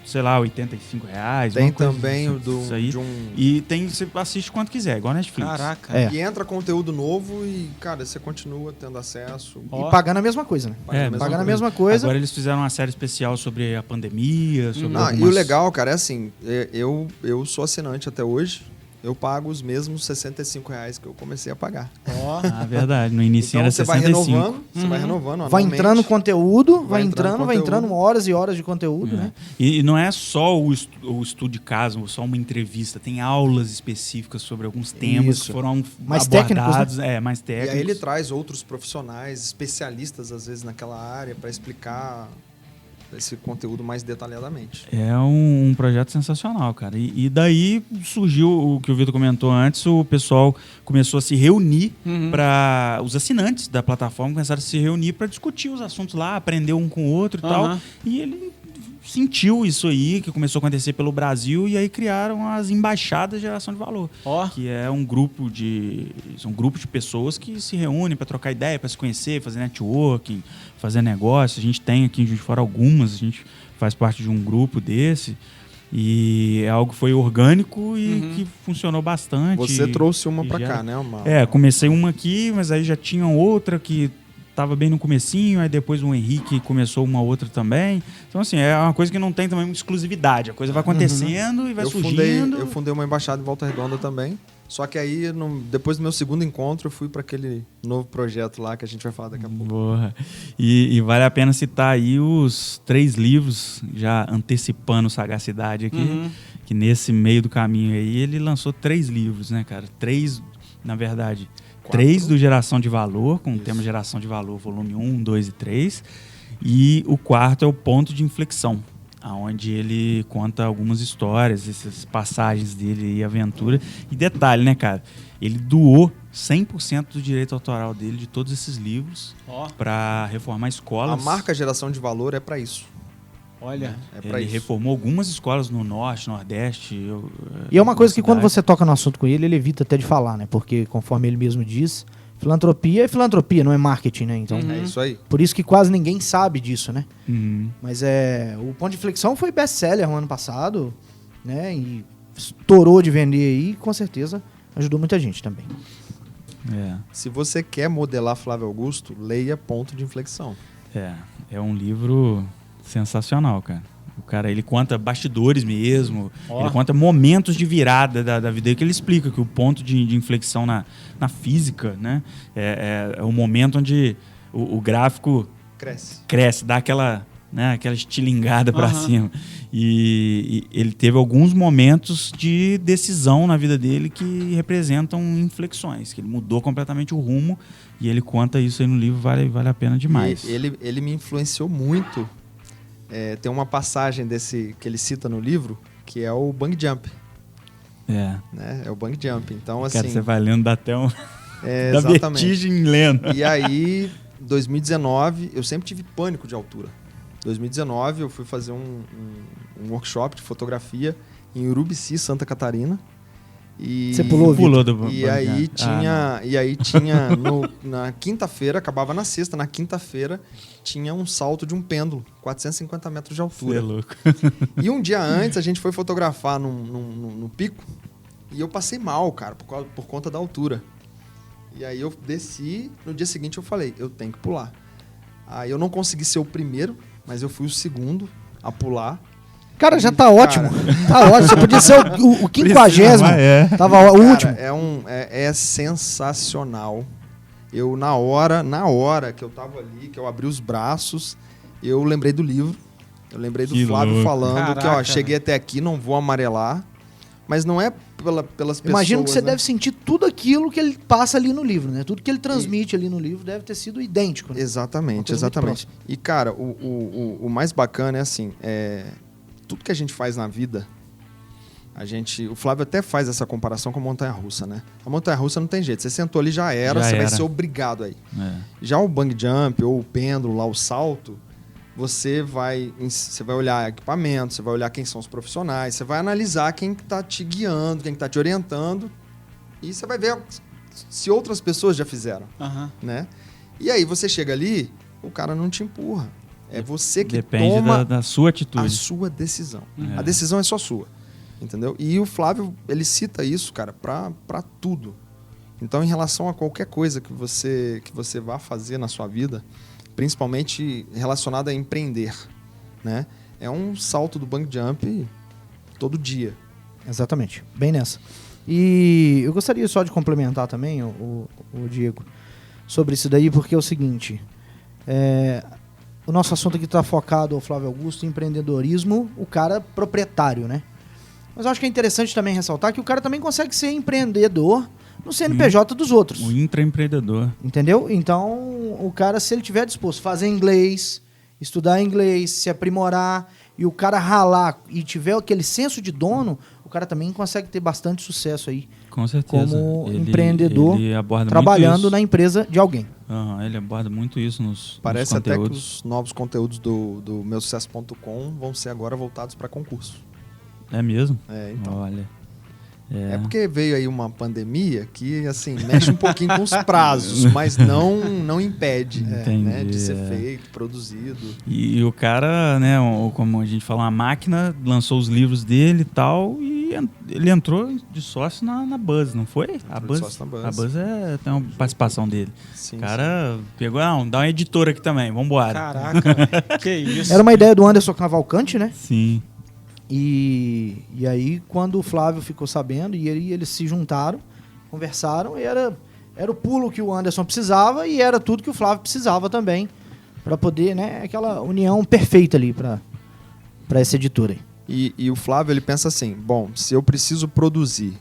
sei lá, R$85. Tem uma coisa também o isso aí. de um... E você assiste quanto quiser, igual a Netflix. Caraca. É. E entra conteúdo novo e, cara, você continua tendo acesso. E pagando a mesma coisa, né? Pagando a mesma coisa. Agora eles fizeram uma série especial sobre a pandemia, sobre Não, algumas... E o legal, cara, é assim, eu sou assinante até hoje, eu pago os mesmos R$65 que eu comecei a pagar. Ó. Ah, verdade. No início Então era você vai 65. renovando, você vai renovando Vai anualmente. entrando conteúdo, vai entrando entrando horas e horas de conteúdo, né? E não é só o estudo de caso, só uma entrevista. Tem aulas específicas sobre alguns temas Isso. que foram Mais abordados. técnicos, Mais E técnicos. aí ele traz outros profissionais, especialistas, às vezes, naquela área, para explicar esse conteúdo mais detalhadamente. É um projeto sensacional, cara. E daí surgiu o que o Vitor comentou antes, o pessoal começou a se reunir para os assinantes da plataforma começaram a se reunir para discutir os assuntos lá, aprender um com o outro e tal. E ele sentiu isso aí, que começou a acontecer pelo Brasil, e aí criaram as embaixadas de geração de valor, que é são grupos de pessoas que se reúnem para trocar ideia, para se conhecer, fazer networking, fazer negócio. A gente tem aqui em Juiz de Fora algumas, a gente faz parte de um grupo desse, e é algo que foi orgânico e que funcionou bastante. Você trouxe uma para já... cá, né? Comecei uma aqui, mas aí já tinha outra que tava bem no comecinho, aí depois o Henrique começou uma outra também. Então, assim, é uma coisa que não tem também exclusividade. A coisa vai acontecendo e vai surgindo. Eu fundei uma embaixada em Volta Redonda também. Só que aí, depois do meu segundo encontro, eu fui para aquele novo projeto lá que a gente vai falar daqui a pouco. Boa. E vale a pena citar aí os 3 livros, já antecipando Sagacidade aqui, que nesse meio do caminho aí ele lançou 3 livros, né, cara? 3, na verdade... 3 do Geração de Valor, com o tema Geração de Valor, volume 1, 2 e 3. E o 4 é o Ponto de Inflexão, onde ele conta algumas histórias, essas passagens dele e aventura. E detalhe, né, cara? Ele doou 100% do direito autoral dele, de todos esses livros, para reformar escolas. A marca Geração de Valor é para isso. Olha, ele reformou algumas escolas no Norte, Nordeste. E é uma coisa que quando você toca no assunto com ele evita até de falar, né? Porque, conforme ele mesmo diz, filantropia é filantropia, não é marketing, né? Então, É isso aí. por isso que quase ninguém sabe disso, né? Uhum. Mas o Ponto de Inflexão foi best-seller no ano passado, né? E estourou de vender aí, com certeza ajudou muita gente também. Se você quer modelar Flávio Augusto, leia Ponto de Inflexão. É um livro... sensacional, cara. O cara, ele conta bastidores mesmo, ele conta momentos de virada da vida dele, que ele explica que o ponto de inflexão na física, né, é o momento onde o gráfico cresce, dá aquela estilingada para cima. E ele teve alguns momentos de decisão na vida dele que representam inflexões, que ele mudou completamente o rumo, e ele conta isso aí no livro, vale a pena demais. E ele me influenciou muito. Tem uma passagem desse que ele cita no livro, que é o bang jump. Né? É o bang jump. Então, cara, assim... você vai lendo, dá até um... da exatamente. vertigem lendo. E aí, 2019, eu sempre tive pânico de altura. 2019, eu fui fazer um workshop de fotografia em Urubici, Santa Catarina. Você pulou do e aí tinha, na quinta-feira, acabava na sexta, na quinta-feira tinha um salto de um pêndulo, 450 metros de altura. Você é louco. E um dia antes a gente foi fotografar no pico e eu passei mal, cara, por conta da altura. E aí eu desci, no dia seguinte eu falei, eu tenho que pular. Aí eu não consegui ser o primeiro, mas eu fui o segundo a pular. Cara, já tá ótimo. Tá ótimo. Você podia ser o 50º. Tava o último. É sensacional. Eu, na hora que eu tava ali, que eu abri os braços, eu lembrei do livro. Eu lembrei do Flávio falando que, cheguei até aqui, não vou amarelar. Mas não é pelas pessoas. Imagino que você né? deve sentir tudo aquilo que ele passa ali no livro, né? Tudo que ele transmite ali no livro deve ter sido idêntico. Né? Exatamente. E, cara, o mais bacana é assim... Tudo que a gente faz na vida, o Flávio até faz essa comparação com a montanha-russa, né? A montanha-russa não tem jeito, você sentou ali, já era. Vai ser obrigado aí. Já o bang jump ou o pêndulo, lá o salto, você vai olhar equipamento, você vai olhar quem são os profissionais, você vai analisar quem está te guiando, quem está te orientando, e você vai ver se outras pessoas já fizeram, né? E aí você chega ali, o cara não te empurra. É você que Depende toma da sua atitude. a sua decisão. A decisão é só sua, entendeu? E o Flávio, ele cita isso, cara, pra tudo. Então, em relação a qualquer coisa que você vá fazer na sua vida, principalmente relacionada a empreender, né? É um salto do bungee jump todo dia. Exatamente, bem nessa. E eu gostaria só de complementar também, o Diego, sobre isso daí, porque é o seguinte, o nosso assunto aqui está focado, o Flávio Augusto, em empreendedorismo, o cara proprietário, né? Mas eu acho que é interessante também ressaltar que o cara também consegue ser empreendedor no CNPJ dos outros. O intraempreendedor. Entendeu? Então, o cara, se ele tiver disposto a fazer inglês, estudar inglês, se aprimorar, e o cara ralar e tiver aquele senso de dono, o cara também consegue ter bastante sucesso aí. Com certeza. Como empreendedor, ele aborda trabalhando muito na empresa de alguém. ele aborda muito isso nos Parece até que conteúdos. os novos conteúdos do meusucesso.com vão ser agora voltados para concurso. É mesmo? Então. Olha. É porque veio aí uma pandemia que, assim, mexe um pouquinho com os prazos, mas não impede, né, de ser feito, produzido. E o cara, né, como a gente fala, uma máquina, lançou os livros dele e tal, e ele entrou de sócio na Buzz, não foi? A Buzz tem uma participação dele. Sim, o cara pegou, dá uma editora aqui também, vambora. Caraca, que isso. Era uma ideia do Anderson Cavalcante, né? Sim. E aí, quando o Flávio ficou sabendo, e eles se juntaram, conversaram, e era o pulo que o Anderson precisava e era tudo que o Flávio precisava também, para poder, né, aquela união perfeita ali para essa editora aí. E o Flávio, ele pensa assim, bom, se eu preciso produzir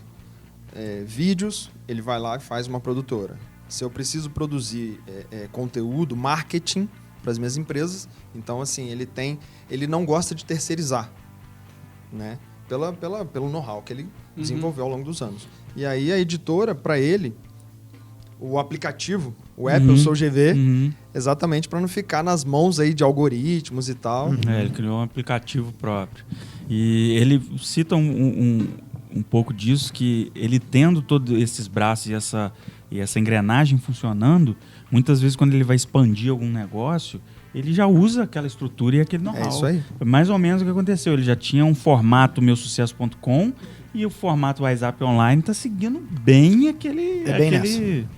vídeos, ele vai lá e faz uma produtora. Se eu preciso produzir conteúdo, marketing para as minhas empresas, então, assim, ele não gosta de terceirizar, né? Pelo know-how que ele desenvolveu ao longo dos anos. E aí a editora, para ele, o aplicativo, o app, Eu Sou GV, exatamente para não ficar nas mãos aí de algoritmos e tal. Ele criou um aplicativo próprio. E ele cita um pouco disso, que ele tendo todos esses braços e essa engrenagem funcionando, muitas vezes quando ele vai expandir algum negócio, ele já usa aquela estrutura e aquele know-how. É isso aí. Foi mais ou menos o que aconteceu. Ele já tinha um formato meusucesso.com e o formato WhatsApp Online está seguindo bem aquele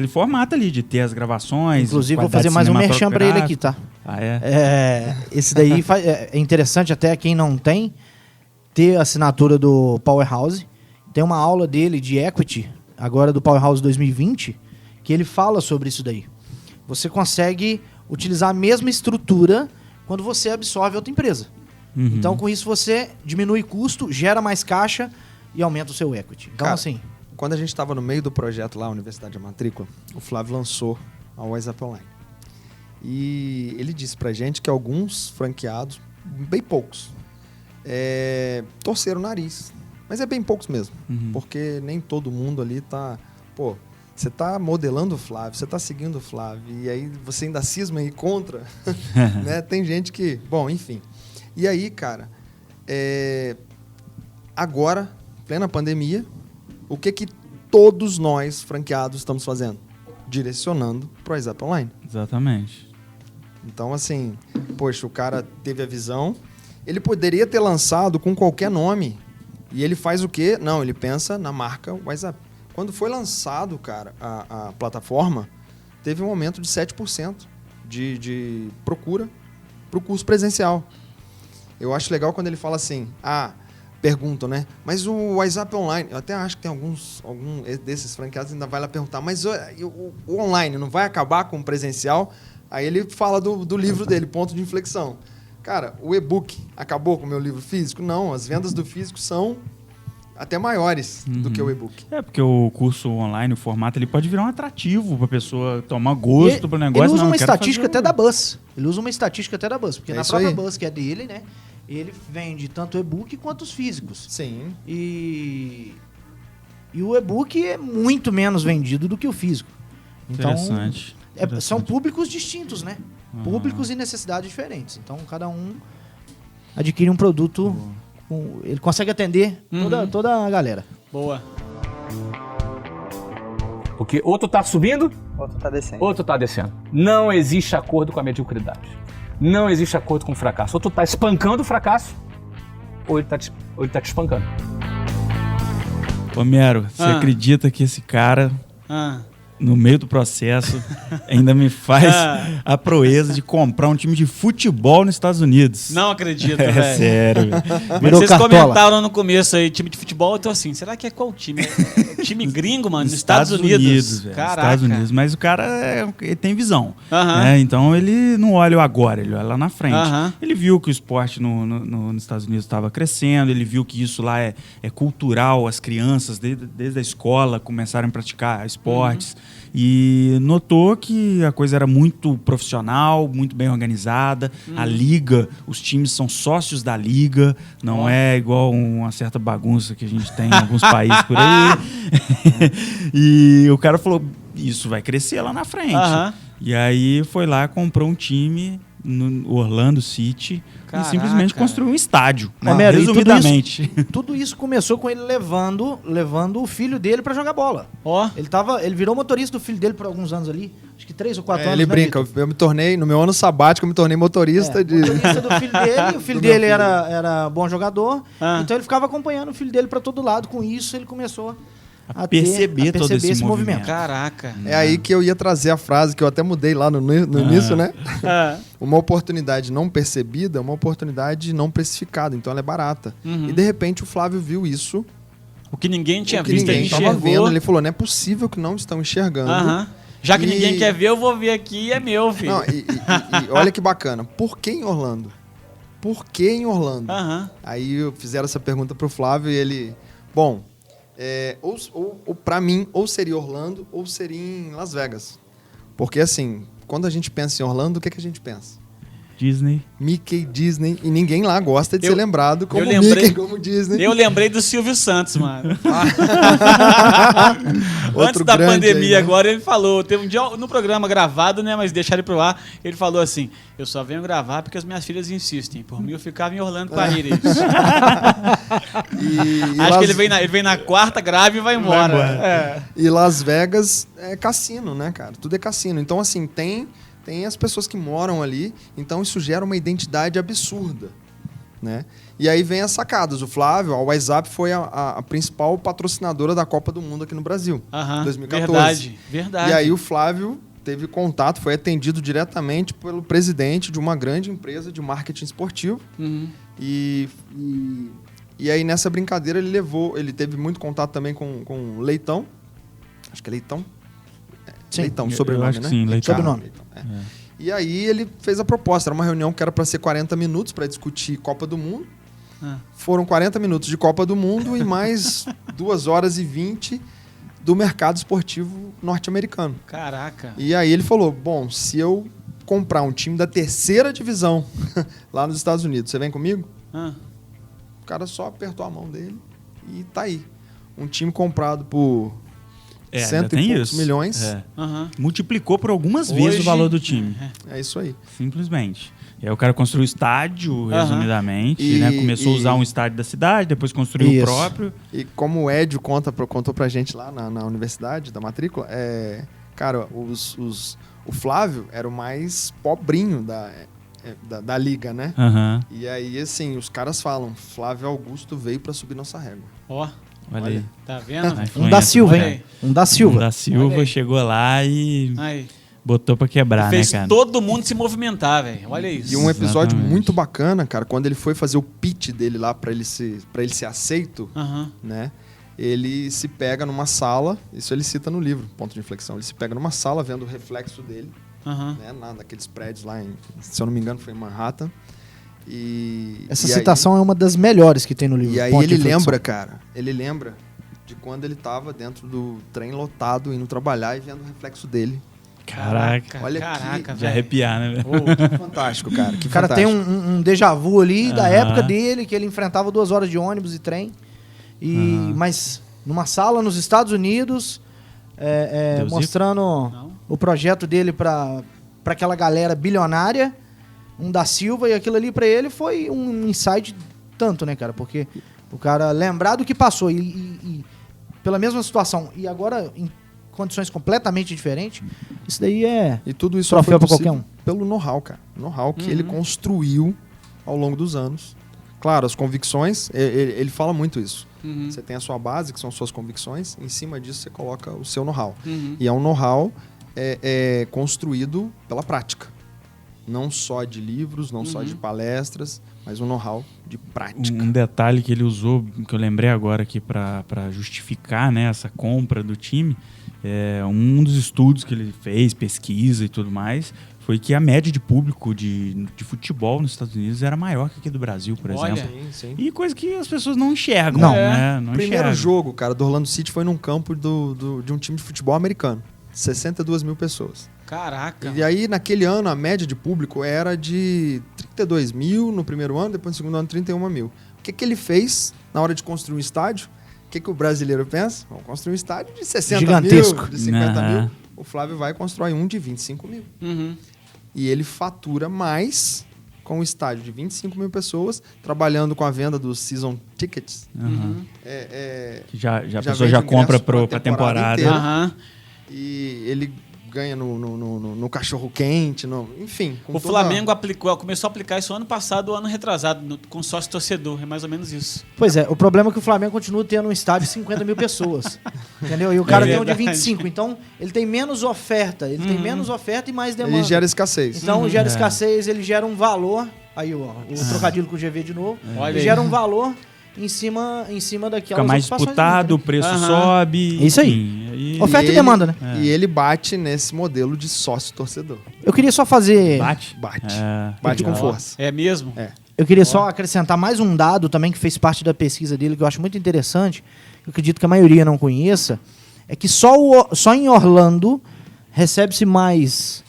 formato ali, de ter as gravações. Inclusive, vou fazer mais um merchan para ele aqui, tá? Esse daí é interessante, até quem não tem, ter a assinatura do Powerhouse. Tem uma aula dele de equity, agora do Powerhouse 2020, que ele fala sobre isso daí. Você consegue utilizar a mesma estrutura quando você absorve outra empresa. Então, com isso, você diminui custo, gera mais caixa e aumenta o seu equity. Então, cara, assim... Quando a gente estava no meio do projeto lá, Universidade da Matrícula, o Flávio lançou a WhatsApp Online. E ele disse pra gente que alguns franqueados, bem poucos, torceram o nariz. Mas é bem poucos mesmo. Porque nem todo mundo ali tá... Pô, você tá modelando o Flávio, você tá seguindo o Flávio, e aí você ainda cisma e contra, né? Tem gente que... Bom, enfim. E aí, cara, agora, plena pandemia, o que todos nós, franqueados, estamos fazendo? Direcionando pro WhatsApp Online. Exatamente. Então, assim, poxa, o cara teve a visão, ele poderia ter lançado com qualquer nome, e ele faz o quê? Não, ele pensa na marca WhatsApp. Quando foi lançado, cara, a plataforma, teve um aumento de 7% de procura para o curso presencial. Eu acho legal quando ele fala assim, perguntam, né? Mas o WhatsApp Online, eu até acho que tem algum desses franqueados ainda vai lá perguntar, mas o online não vai acabar com o presencial? Aí ele fala do livro dele, Ponto de Inflexão. Cara, o e-book acabou com o meu livro físico? Não, as vendas do físico são até maiores do que o e-book. Porque o curso online, o formato, ele pode virar um atrativo para a pessoa tomar gosto pro negócio. Ele usa uma estatística até da Buzz. Porque na própria Buzz, que é dele, né? Ele vende tanto o e-book quanto os físicos. Sim. E o e-book é muito menos vendido do que o físico. Então, Interessante. São públicos distintos, né? Públicos e necessidades diferentes. Então, cada um adquire um produto... Ele consegue atender toda a galera. Boa. Porque ou tu tá subindo, Outro tá descendo. ou tu tá descendo. Não existe acordo com a mediocridade. Não existe acordo com o fracasso. Ou tu tá espancando o fracasso, ou ele tá te espancando. Homero, você acredita que esse cara, no meio do processo, ainda me faz a proeza de comprar um time de futebol nos Estados Unidos? Não acredito, É velho. sério. Mas vocês comentaram no começo aí, time de futebol, eu tô assim, será que é qual time? É time gringo, mano? Nos Estados Unidos. Velho, Caraca. Estados Unidos. Mas o cara ele tem visão. Aham. Né? Então ele não olha o agora, ele olha lá na frente. Aham. Ele viu que o esporte nos Estados Unidos estava crescendo, ele viu que isso lá é cultural, as crianças, desde a escola, começaram a praticar esportes. E notou que a coisa era muito profissional, muito bem organizada. A liga, os times são sócios da liga, não é igual uma certa bagunça que a gente tem em alguns países por aí. E o cara falou, isso vai crescer lá na frente. E aí foi lá, comprou um time no Orlando City. Caraca. E simplesmente construiu um estádio, né? Homero, Resumidamente. Tudo isso começou com ele levando o filho dele pra jogar bola. Ó. Ele virou motorista do filho dele por alguns anos ali. Acho que 3 ou 4 anos. Ele né, brinca, Vitor? eu me tornei, no meu ano sabático, eu me tornei motorista de... Motorista do filho dele. O filho dele era bom jogador. Então ele ficava acompanhando o filho dele pra todo lado. Com isso, ele começou a perceber todo esse movimento. Caraca. É aí que eu ia trazer a frase que eu até mudei lá no início, né? Uma oportunidade não percebida é uma oportunidade não precificada, então ela é barata. E de repente o Flávio viu isso. O que ninguém tinha que visto, ninguém ele estava enxergou. vendo. Ele falou, não é possível que não estão enxergando. Já que E- ninguém quer ver, eu vou ver aqui e é meu, filho. Não, e olha que bacana. Por que em Orlando? Por que em Orlando? Aí fizeram essa pergunta pro Flávio e ele... Bom, ou para mim, ou seria Orlando ou seria em Las Vegas. Porque assim, quando a gente pensa em Orlando, o que a gente pensa? Disney. Mickey, Disney, e ninguém lá gosta de ser lembrado como lembrei- Mickey, como Disney. Eu lembrei do Silvio Santos, mano. Antes Outro da grande pandemia, aí, né? agora, ele falou, teve um dia no programa gravado, né, mas deixaram ele pro ar, ele falou assim, eu só venho gravar porque as minhas filhas insistem, por mim eu ficava em Orlando com a Iris. Acho que ele vem na quarta, grave e vai embora. E Las Vegas é cassino, né, cara? Tudo é cassino. Então, assim, tem as pessoas que moram ali, então isso gera uma identidade absurda, né? E aí vem as sacadas. O Flávio, a WhatsApp foi a principal patrocinadora da Copa do Mundo aqui no Brasil, em 2014. Verdade. E aí o Flávio teve contato, foi atendido diretamente pelo presidente de uma grande empresa de marketing esportivo. E aí nessa brincadeira ele teve muito contato também com o Leitão. Acho que é Leitão. Sim, Leitão, eu sobrenome, acho que né? sim, Leitão. Sobrenome. Leitão, E aí ele fez a proposta. Era uma reunião que era para ser 40 minutos para discutir Copa do Mundo. Foram 40 minutos de Copa do Mundo e mais 2 horas e 20 do mercado esportivo norte-americano. Caraca. E aí ele falou, bom, se eu comprar um time da 3ª divisão lá nos Estados Unidos, você vem comigo? O cara só apertou a mão dele e tá aí. Um time comprado por cento e poucos milhões. Multiplicou por algumas vezes o valor do time. É isso aí. Simplesmente. E aí o cara construiu o estádio, resumidamente, né? Começou a usar um estádio da cidade, depois construiu o próprio. E como o Edio contou pra gente lá na universidade, da matrícula, cara, o Flávio era o mais pobrinho da liga, né? E aí, assim, os caras falam, Flávio Augusto veio pra subir nossa régua. Ó. Olha aí. Tá vendo? Um da Silva, hein? Um da Silva. Um da Silva chegou lá e botou pra quebrar, fez né, cara? todo mundo se movimentar, velho. Olha isso. E um episódio Exatamente. muito bacana, cara, quando ele foi fazer o pitch dele lá pra ele ser aceito, né? Ele se pega numa sala, isso ele cita no livro, Ponto de Inflexão. Ele se pega numa sala vendo o reflexo dele, né, naqueles prédios lá, se eu não me engano, foi em Manhattan. Essa citação é uma das melhores que tem no livro. E aí Ponto de ele Inflexão. lembra, cara, de quando ele tava dentro do trem lotado, indo trabalhar e vendo o reflexo dele. Caraca. Olha Caraca, De velho. arrepiar, né, velho? Que fantástico, cara. Que O cara fantástico. tem um déjà vu ali da época dele, que ele enfrentava 2 horas de ônibus e trem. Mas numa sala nos Estados Unidos, mostrando o projeto dele pra aquela galera bilionária, um da Silva, e aquilo ali pra ele foi um insight tanto, né, cara? Porque o cara lembrar do que passou e pela mesma situação, e agora em condições completamente diferentes, isso daí é E tudo isso troféu foi pra qualquer possível. um. pelo know-how, cara. Know-how que ele construiu ao longo dos anos. Claro, as convicções, ele fala muito isso. Você tem a sua base, que são suas convicções, em cima disso você coloca o seu know-how. E é um know-how construído pela prática. Não só de livros, não só de palestras, mas um know-how de prática. Um detalhe que ele usou, que eu lembrei agora aqui para justificar, né, essa compra do time, um dos estudos que ele fez, pesquisa e tudo mais, foi que a média de público de futebol nos Estados Unidos era maior que aqui do Brasil, por Olha. exemplo. Sim. E coisa que as pessoas não enxergam. Não. Né? O Não primeiro enxergam. jogo, cara, do Orlando City foi num campo de um time de futebol americano. 62 mil pessoas. Caraca. E aí, naquele ano, a média de público era de 32 mil no primeiro ano, depois no segundo ano, 31 mil. O que ele fez na hora de construir um estádio? O que o brasileiro pensa? Vamos construir um estádio de 60 Gigantesco. mil, de 50 Aham. mil. O Flávio vai e constrói um de 25 mil. Uhum. E ele fatura mais com o estádio de 25 mil pessoas, trabalhando com a venda dos season tickets. Que já a Já pessoa vende já ingresso compra pra pra temporada temporada. inteira. Aham. E ele ganha no cachorro quente, enfim. com O toda- Flamengo começou a aplicar isso ano passado, ano retrasado, no consórcio torcedor. É mais ou menos isso. Pois é, o problema é que o Flamengo continua tendo um estádio de 50 mil pessoas. Entendeu? E o cara tem um de verdade. 25. Então, ele tem menos oferta. Ele tem menos oferta e mais demanda. Ele gera escassez. Então, gera escassez, ele gera um valor. Aí, ó, o trocadilho com o GV de novo. Olha Ele aí. gera um valor em cima daquelas Fica mais ocupações disputado, o ali, preço Aham. sobe. É isso aí. enfim, aí Oferta e ele- demanda, né? E ele bate nesse modelo de sócio-torcedor. Eu queria só fazer... bate. Bate. É, Bate com legal. força. É mesmo? Eu queria só acrescentar mais um dado também que fez parte da pesquisa dele, que eu acho muito interessante, que eu acredito que a maioria não conheça, é que só em Orlando recebe-se mais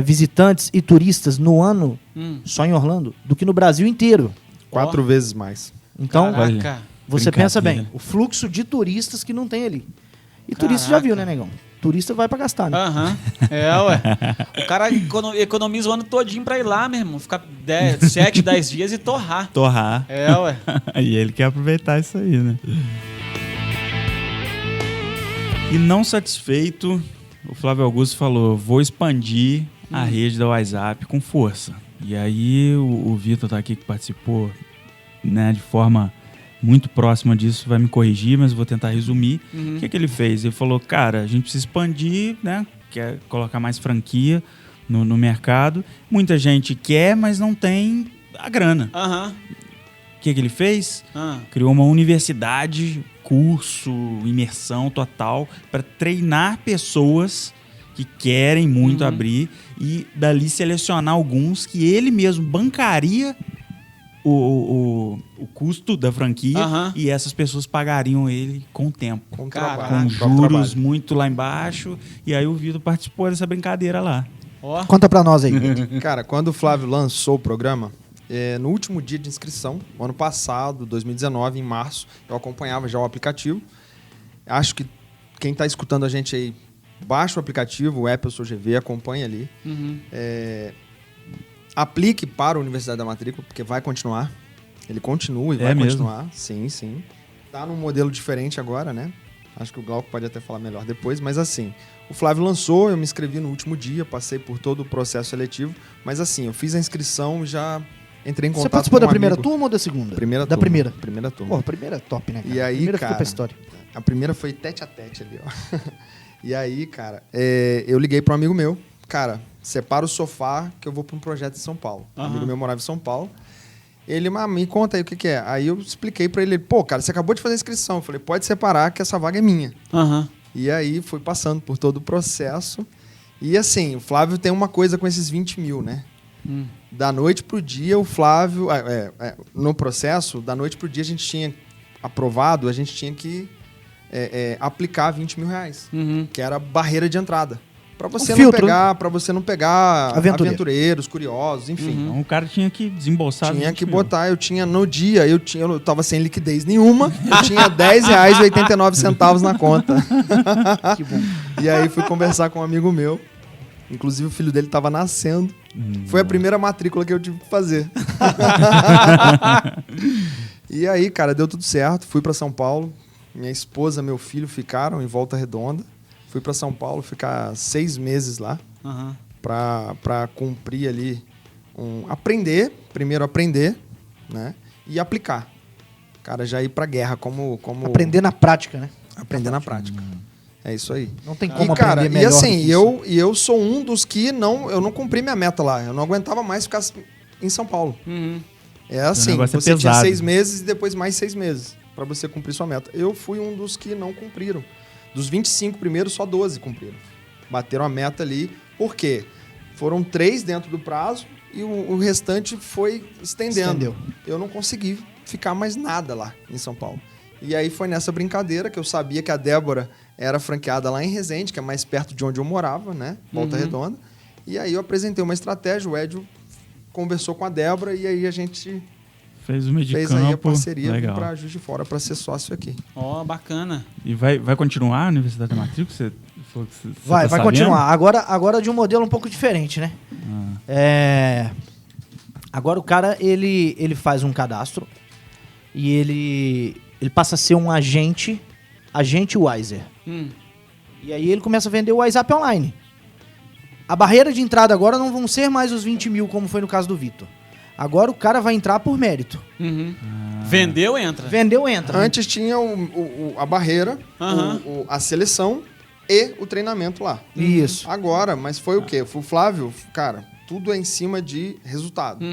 visitantes e turistas no ano, só em Orlando, do que no Brasil inteiro. 4 vezes mais. Então, Caraca. você pensa bem, brincadeira. o fluxo de turistas que não tem ali. E turista já viu, né, negão? Turista vai pra gastar, né? Aham. Ué. O cara economiza o ano todinho pra ir lá, meu irmão. Ficar 7, 10 dias e torrar. Torrar. Ué. E ele quer aproveitar isso aí, né? E não satisfeito, o Flávio Augusto falou, vou expandir a rede da WhatsApp com força. E aí o Vitor tá aqui que participou, né, de forma muito próxima disso, vai me corrigir, mas eu vou tentar resumir. O que ele fez? Ele falou, cara, a gente precisa expandir, né, quer colocar mais franquia no mercado. Muita gente quer, mas não tem a grana. Aham. O que ele fez? Ah. Criou uma universidade, curso, imersão total para treinar pessoas que querem muito abrir e dali selecionar alguns que ele mesmo bancaria o custo da franquia e essas pessoas pagariam ele com o tempo. Com Caraca. trabalho. Com Com juros trabalho. muito lá embaixo. E aí o Vitor participou dessa brincadeira lá. Ó. Conta pra nós aí, Vitor. Cara, quando o Flávio lançou o programa, no último dia de inscrição, no ano passado, 2019, em março, eu acompanhava já o aplicativo. Acho que quem está escutando a gente aí, baixa o aplicativo, o app Eu Sou GV, acompanha ali. Aplique para a Universidade da Matrícula, porque vai continuar. Ele continua e vai mesmo? continuar. Sim, sim. Tá num modelo diferente agora, né? Acho que o Glauco pode até falar melhor depois, mas assim, o Flávio lançou, eu me inscrevi no último dia, passei por todo o processo seletivo, mas assim, eu fiz a inscrição e já entrei em contato Você participou com da primeira amigo. turma ou da segunda? Primeira Da turma. primeira. Primeira turma. Pô, a primeira é top, né, cara? E aí, primeira cara, ficou pra história. A primeira foi tete a tete ali, ó. E aí, cara, eu liguei para um amigo meu, cara, separa o sofá que eu vou para um projeto em São Paulo. Um amigo meu morava em São Paulo. Ele, me conta aí o que é. Aí eu expliquei para ele, pô, cara, você acabou de fazer a inscrição. Eu falei, pode separar que essa vaga é minha. Aham. E aí fui passando por todo o processo. E assim, o Flávio tem uma coisa com esses 20 mil, né? Da noite pro dia, o Flávio... no processo, da noite pro dia a gente tinha aprovado, a gente tinha que aplicar 20 mil reais. Que era a barreira de entrada. Pra você não filtro, pegar, para você não pegar Aventureiro. aventureiros, curiosos, enfim. Então o cara tinha que desembolsar. Tinha 20 que mil. botar, eu tava sem liquidez nenhuma, eu tinha R$10,89 na conta. Que bom. E aí fui conversar com um amigo meu, inclusive o filho dele tava nascendo. Foi a primeira matrícula que eu tive que fazer. E aí, cara, deu tudo certo, fui pra São Paulo, minha esposa, meu filho ficaram em Volta Redonda. Fui pra São Paulo ficar 6 meses lá. Aham. para cumprir ali, primeiro aprender, né? E aplicar. Cara, já ir pra guerra como... Aprender na prática, né? Aprender na prática. É isso aí. Não tem como cara, aprender melhor. E assim, do que isso. eu sou um dos que eu não cumpri minha meta lá. Eu não aguentava mais ficar em São Paulo. É assim, negócio é você tinha pesado. 6 meses e depois mais 6 meses para você cumprir sua meta. Eu fui um dos que não cumpriram. Dos 25 primeiros, só 12 cumpriram. Bateram a meta ali. Por quê? Foram 3 dentro do prazo e o restante foi estendendo. Eu não consegui ficar mais nada lá em São Paulo. E aí foi nessa brincadeira que eu sabia que a Débora era franqueada lá em Resende, que é mais perto de onde eu morava, né? Volta Redonda. E aí eu apresentei uma estratégia, o Edio conversou com a Débora e aí a gente fez aí a parceria legal. Pra Juiz de Fora para ser sócio aqui. Bacana. E vai continuar a Universidade da Matrícula? Você vai sabendo? continuar. Agora de um modelo um pouco diferente, né? Agora o cara, ele faz um cadastro e ele passa a ser um agente Wiser. E aí ele começa a vender o WhatsApp online. A barreira de entrada agora não vão ser mais os 20 mil, como foi no caso do Vitor. Agora o cara vai entrar por mérito. Vendeu, entra. Vendeu, entra. Antes tinha a barreira, a seleção e o treinamento lá. Isso. Agora, mas foi o quê? Foi o Flávio, cara, tudo é em cima de resultado.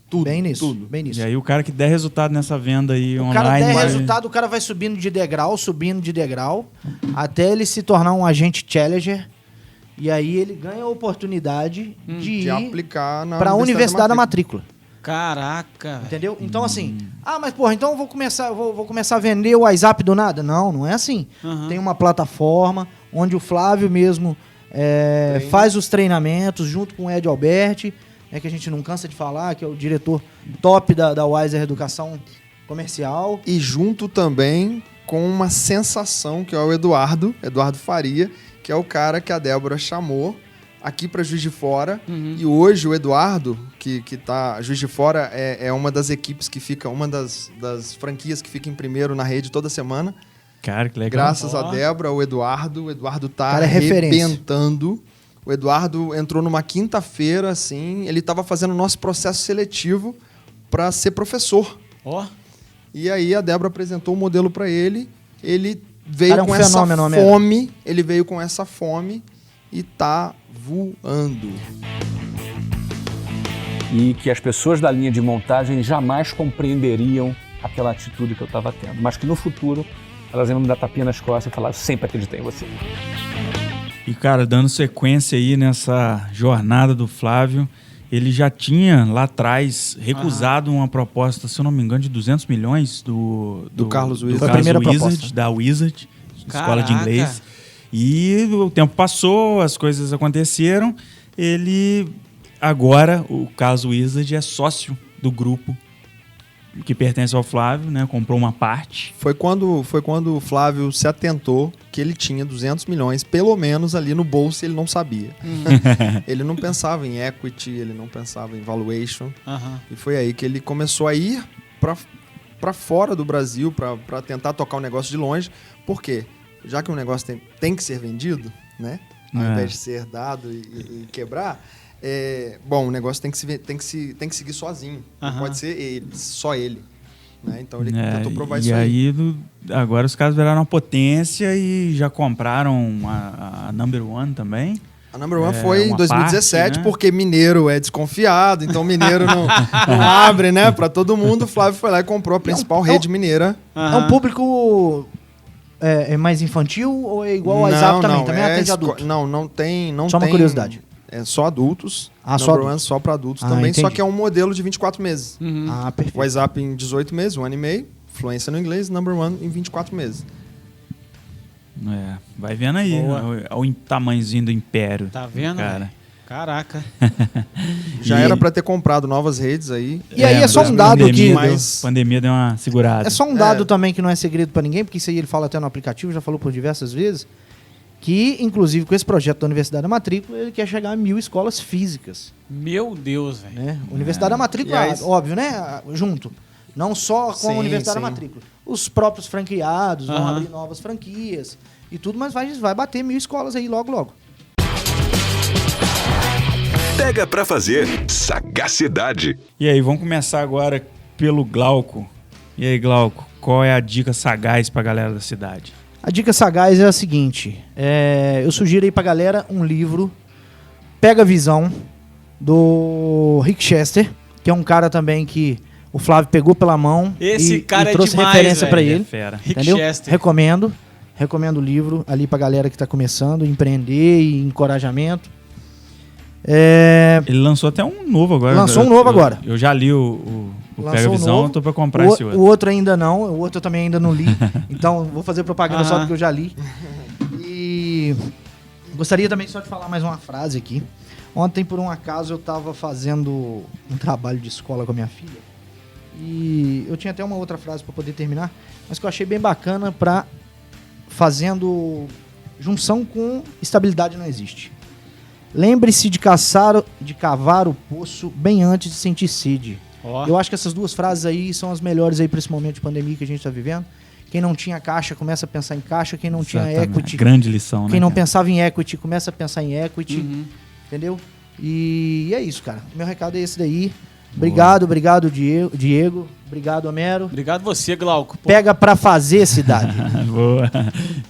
Tudo, Bem nisso, tudo. bem nisso. E aí o cara que der resultado nessa venda aí O online... cara der vai- resultado, o cara vai subindo de degrau, até ele se tornar um agente challenger. E aí ele ganha a oportunidade de De ir aplicar na para a Universidade da Matrícula. Caraca. Entendeu? Então, assim, mas porra, então eu vou começar a vender o WhatsApp do nada? Não é assim. Tem uma plataforma onde o Flávio mesmo faz os treinamentos junto com o Ed Alberti, que a gente não cansa de falar, que é o diretor top da Wiser Educação Comercial. E junto também com uma sensação que é o Eduardo Faria, que é o cara que a Débora chamou aqui para Juiz de Fora. E hoje o Eduardo, que tá... Juiz de Fora é uma das equipes que fica... Uma das franquias que fica em primeiro na rede toda semana. Cara, que legal. Graças a Débora, o Eduardo tá Cara, é referência. arrebentando. O Eduardo entrou numa quinta-feira, assim, ele estava fazendo o nosso processo seletivo para ser professor. E aí a Débora apresentou o modelo para ele veio Cara, é um com essa fenômeno, Homero. fome, ele veio com essa fome e tá voando. E que as pessoas da linha de montagem jamais compreenderiam aquela atitude que eu estava tendo, mas que no futuro elas iam me dar tapinha nas costas e falar: eu sempre acreditei em você. E, cara, dando sequência aí nessa jornada do Flávio, ele já tinha lá atrás recusado uma proposta, se eu não me engano, de 200 milhões do Carlos Wizard. Foi a primeira proposta. Wizard, da Wizard, escola de Caraca. inglês. E o tempo passou, as coisas aconteceram. Agora, o Carlos Wizard é sócio do grupo que pertence ao Flávio, né? Comprou uma parte. Foi quando o Flávio se atentou que ele tinha 200 milhões, pelo menos ali no bolso, ele não sabia. Ele não pensava em equity, ele não pensava em valuation. E foi aí que ele começou a ir para fora do Brasil para tentar tocar o negócio de longe. Por quê? Já que um negócio tem que ser vendido, né? Ao invés de ser dado e quebrar... bom, o negócio tem que seguir sozinho. Não pode ser só ele. Né? Então ele tentou provar isso aí. E aí, agora os caras viraram uma potência e já compraram a Number One também. A Number One foi em 2017, parte, né? porque mineiro é desconfiado, então mineiro não abre, né? Pra todo mundo, o Flávio foi lá e comprou a principal rede mineira. É um público mais infantil ou é igual ao WhatsApp também? Também atende adulto? Não tem. Só uma curiosidade. É só adultos. Só Number adultos. One só para adultos Ah, também, só entendi. que é um modelo de 24 meses. Perfeito. WhatsApp em 18 meses, 1 ano e meio. Fluência no inglês, Number One em 24 meses. Vai vendo aí, olha o tamanhozinho do império. Tá vendo? Cara. Caraca. Já era para ter comprado novas redes aí. E aí é só um dado pandemia que... mas- pandemia deu uma segurada. É só um dado também que não é segredo pra ninguém, porque isso aí ele fala até no aplicativo, já falou por diversas vezes, que, inclusive, com esse projeto da Universidade da Matrícula, ele quer chegar a 1.000 escolas físicas. Meu Deus, velho. Né? Universidade da Matrícula, E aí- óbvio, né? Junto. Não só com a Sim, Universidade sim. da Matrícula. Os próprios franqueados vão Aham. abrir novas franquias e tudo, mas vai bater 1.000 escolas aí logo, logo. Pega pra fazer sagacidade. E aí, vamos começar agora pelo Glauco. E aí, Glauco, qual é a dica sagaz pra galera da cidade? A dica sagaz é a seguinte, eu sugiro aí pra galera um livro, Pega a Visão, do Rick Chester, que é um cara também que o Flávio pegou pela mão Esse cara e trouxe é demais, referência pra velho. ele. É fera. Rick Entendeu? Chester. Recomendo o livro ali pra galera que tá começando, empreender e encorajamento. Ele lançou até um novo agora. Lançou um novo agora. Eu já li o Pega Lançou Visão, novo. eu tô pra comprar esse outro. O outro ainda não, o outro eu também ainda não li. Então vou fazer propaganda só porque eu já li. E gostaria também só de falar mais uma frase aqui. Ontem, por um acaso, eu tava fazendo um trabalho de escola com a minha filha. E eu tinha até uma outra frase para poder terminar, mas que eu achei bem bacana para fazendo junção com estabilidade não existe. Lembre-se de cavar o poço bem antes de sentir sede. Ó. Eu acho que essas duas frases aí são as melhores aí para esse momento de pandemia que a gente está vivendo. Quem não tinha caixa, começa a pensar em caixa. Quem não tinha Exatamente. equity... Grande lição, né? Quem não cara? pensava em equity, começa a pensar em equity. Uhum. Entendeu? E é isso, cara. Meu recado é esse daí. Obrigado, Diego. Obrigado, Homero. Obrigado você, Glauco. Pô, Pega pra fazer, cidade. Boa.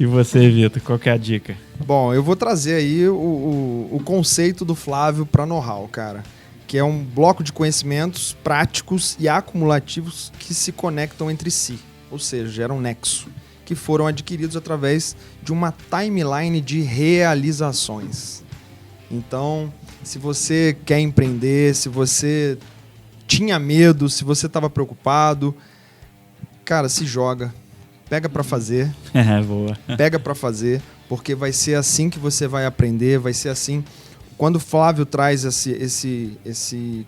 E você, Vitor, qual que é a dica? Bom, eu vou trazer aí o conceito do Flávio para know-how, cara. Que é um bloco de conhecimentos práticos e acumulativos que se conectam entre si. Ou seja, geram um nexo. Que foram adquiridos através de uma timeline de realizações. Então, se você quer empreender, se você tinha medo, se você estava preocupado, cara, se joga. Pega para fazer. Boa. Pega para fazer, porque vai ser assim que você vai aprender, vai ser assim. Quando o Flávio traz esse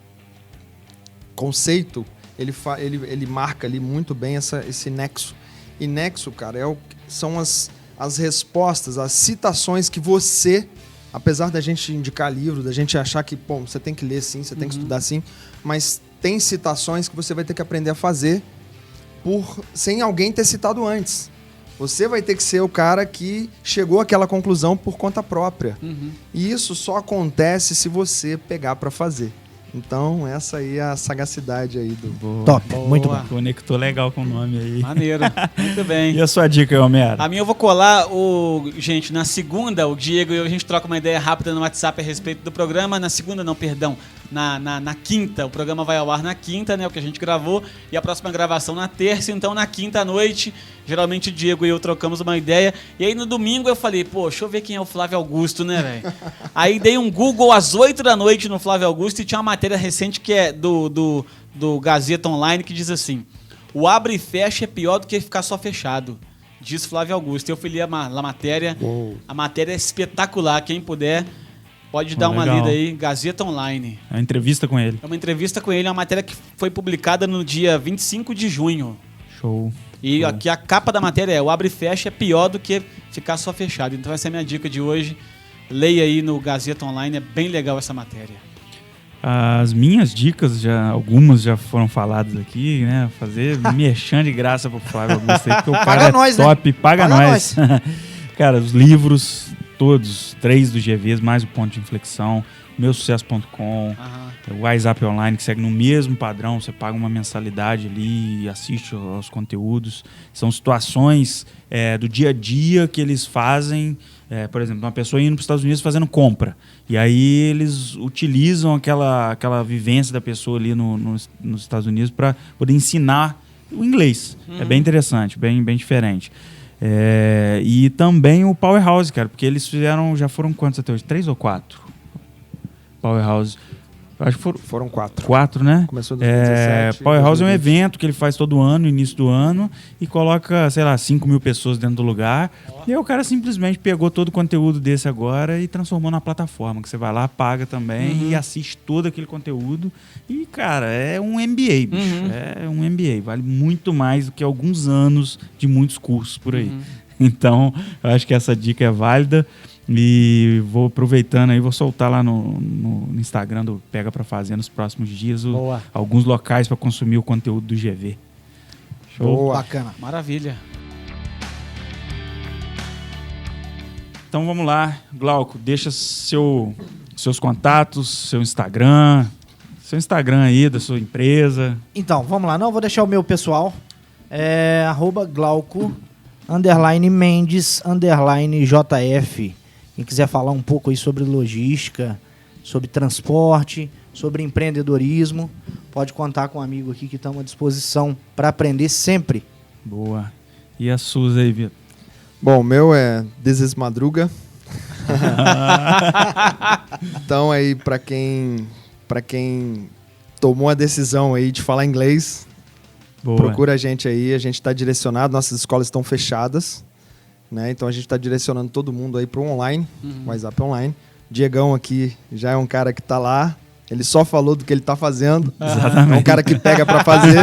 conceito, ele marca ali muito bem esse nexo. E nexo, cara, são as respostas, as citações que você, apesar da gente indicar livro, da gente achar que, bom, você tem que ler sim, você tem que estudar sim, mas tem citações que você vai ter que aprender a fazer sem alguém ter citado antes. Você vai ter que ser o cara que chegou àquela conclusão por conta própria. E isso só acontece se você pegar para fazer. Então, essa aí é a sagacidade aí do... Boa. Top, Boa. muito bom. Conectou legal com o nome aí. maneiro. Muito bem. E a sua dica, Homero? A minha eu vou colar gente, na segunda, o Diego e eu, a gente troca uma ideia rápida no WhatsApp a respeito do programa. Na segunda, não, perdão. Na quinta. O programa vai ao ar na quinta, né? O que a gente gravou. E a próxima gravação na terça. Então, na quinta à noite, geralmente o Diego e eu trocamos uma ideia. E aí, no domingo, eu falei, pô, deixa eu ver quem é o Flávio Augusto, né, velho? Aí, dei um Google às 8 da noite no Flávio Augusto e tinha uma matéria recente que é do Gazeta Online que diz assim: o abre e fecha é pior do que ficar só fechado, diz Flávio Augusto. Eu fui ler a matéria. A matéria é espetacular. Quem puder pode dar uma legal. lida aí, Gazeta Online. É uma entrevista com ele. É uma entrevista com ele, uma matéria que foi publicada no dia 25 de junho. Show. E aqui a capa da matéria é: o abre e fecha é pior do que ficar só fechado. Então essa é a minha dica de hoje. Leia aí no Gazeta Online, é bem legal essa matéria. As minhas dicas, algumas já foram faladas aqui, né? Fazer merchan de graça pro Flávio Augusto aí, porque o cara Paga é nós, né? top, paga Paga nós. Cara, os livros, todos, 3 do GVs, mais o Ponto de Inflexão, meusucesso.com, o WhatsApp Online, que segue no mesmo padrão, você paga uma mensalidade ali e assiste aos conteúdos. São situações do dia a dia que eles fazem. Por exemplo, uma pessoa indo para os Estados Unidos fazendo compra. E aí eles utilizam aquela vivência da pessoa ali nos Estados Unidos para poder ensinar o inglês. É bem interessante, bem diferente. E também o Powerhouse, cara, porque eles já foram quantos até hoje? 3 ou 4? Powerhouse. Acho que Foram 4. 4, né? Começou em 2017. Powerhouse é um 2020. evento que ele faz todo ano, no início do ano, e coloca, sei lá, 5 mil pessoas dentro do lugar. E aí o cara simplesmente pegou todo o conteúdo desse agora e transformou na plataforma, que você vai lá, paga também e assiste todo aquele conteúdo. E, cara, é um MBA, bicho. É um MBA. Vale muito mais do que alguns anos de muitos cursos por aí. Então, eu acho que essa dica é válida. E vou aproveitando aí, vou soltar lá no Instagram do Pega Pra Fazer nos próximos dias alguns locais para consumir o conteúdo do GV. Show? Boa. Bacana. Maravilha. então vamos lá. Glauco, deixa seus contatos, seu Instagram aí da sua empresa. Então, vamos lá. Não, vou deixar o meu pessoal. @Glauco _Mendes _JF. Quem quiser falar um pouco aí sobre logística, sobre transporte, sobre empreendedorismo, pode contar com um amigo aqui que estamos à disposição para aprender sempre. Boa. E a Suzy aí, Vitor? Bom, o meu é This is Madruga. Então aí, para quem tomou a decisão aí de falar inglês, Boa. procura a gente aí, a gente está direcionado, nossas escolas estão fechadas, né? Então a gente está direcionando todo mundo aí para o online, WhatsApp online. Diegão aqui já é um cara que está lá, ele só falou do que ele está fazendo. Exatamente. É um cara que pega para fazer.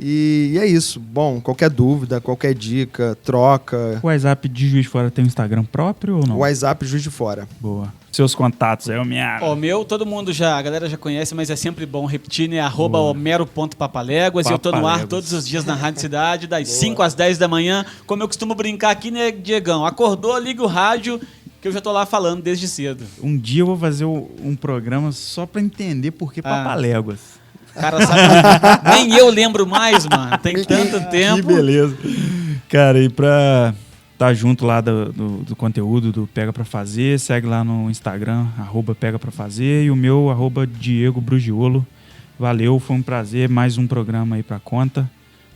E é isso. Bom, qualquer dúvida, qualquer dica, troca. O WhatsApp de Juiz de Fora tem um Instagram próprio ou não? O WhatsApp Juiz de Fora. Boa. Seus contatos aí, O meu, todo mundo a galera já conhece, mas é sempre bom repetir, né? @homero.papaléguas. E eu tô no ar todos os dias na Rádio Cidade, das 5 às 10 da manhã. Como eu costumo brincar aqui, né, Diegão? Acordou, liga o rádio, que eu já tô lá falando desde cedo. Um dia eu vou fazer um programa só pra entender por que Papaléguas. Cara, sabe? Nem eu lembro mais, mano. Tem tanto tempo. Que beleza. Cara, e pra tá junto lá do conteúdo do Pega Pra Fazer, segue lá no Instagram, @Pega Pra Fazer, e o meu, Diego Brugiolo. Valeu, foi um prazer, mais um programa aí pra conta.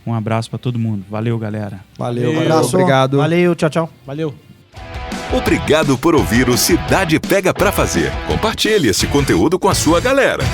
Um abraço pra todo mundo. Valeu, galera. Valeu, Um abraço. obrigado. Valeu, tchau, tchau. Valeu. Obrigado por ouvir o Cidade Pega Pra Fazer. Compartilhe esse conteúdo com a sua galera.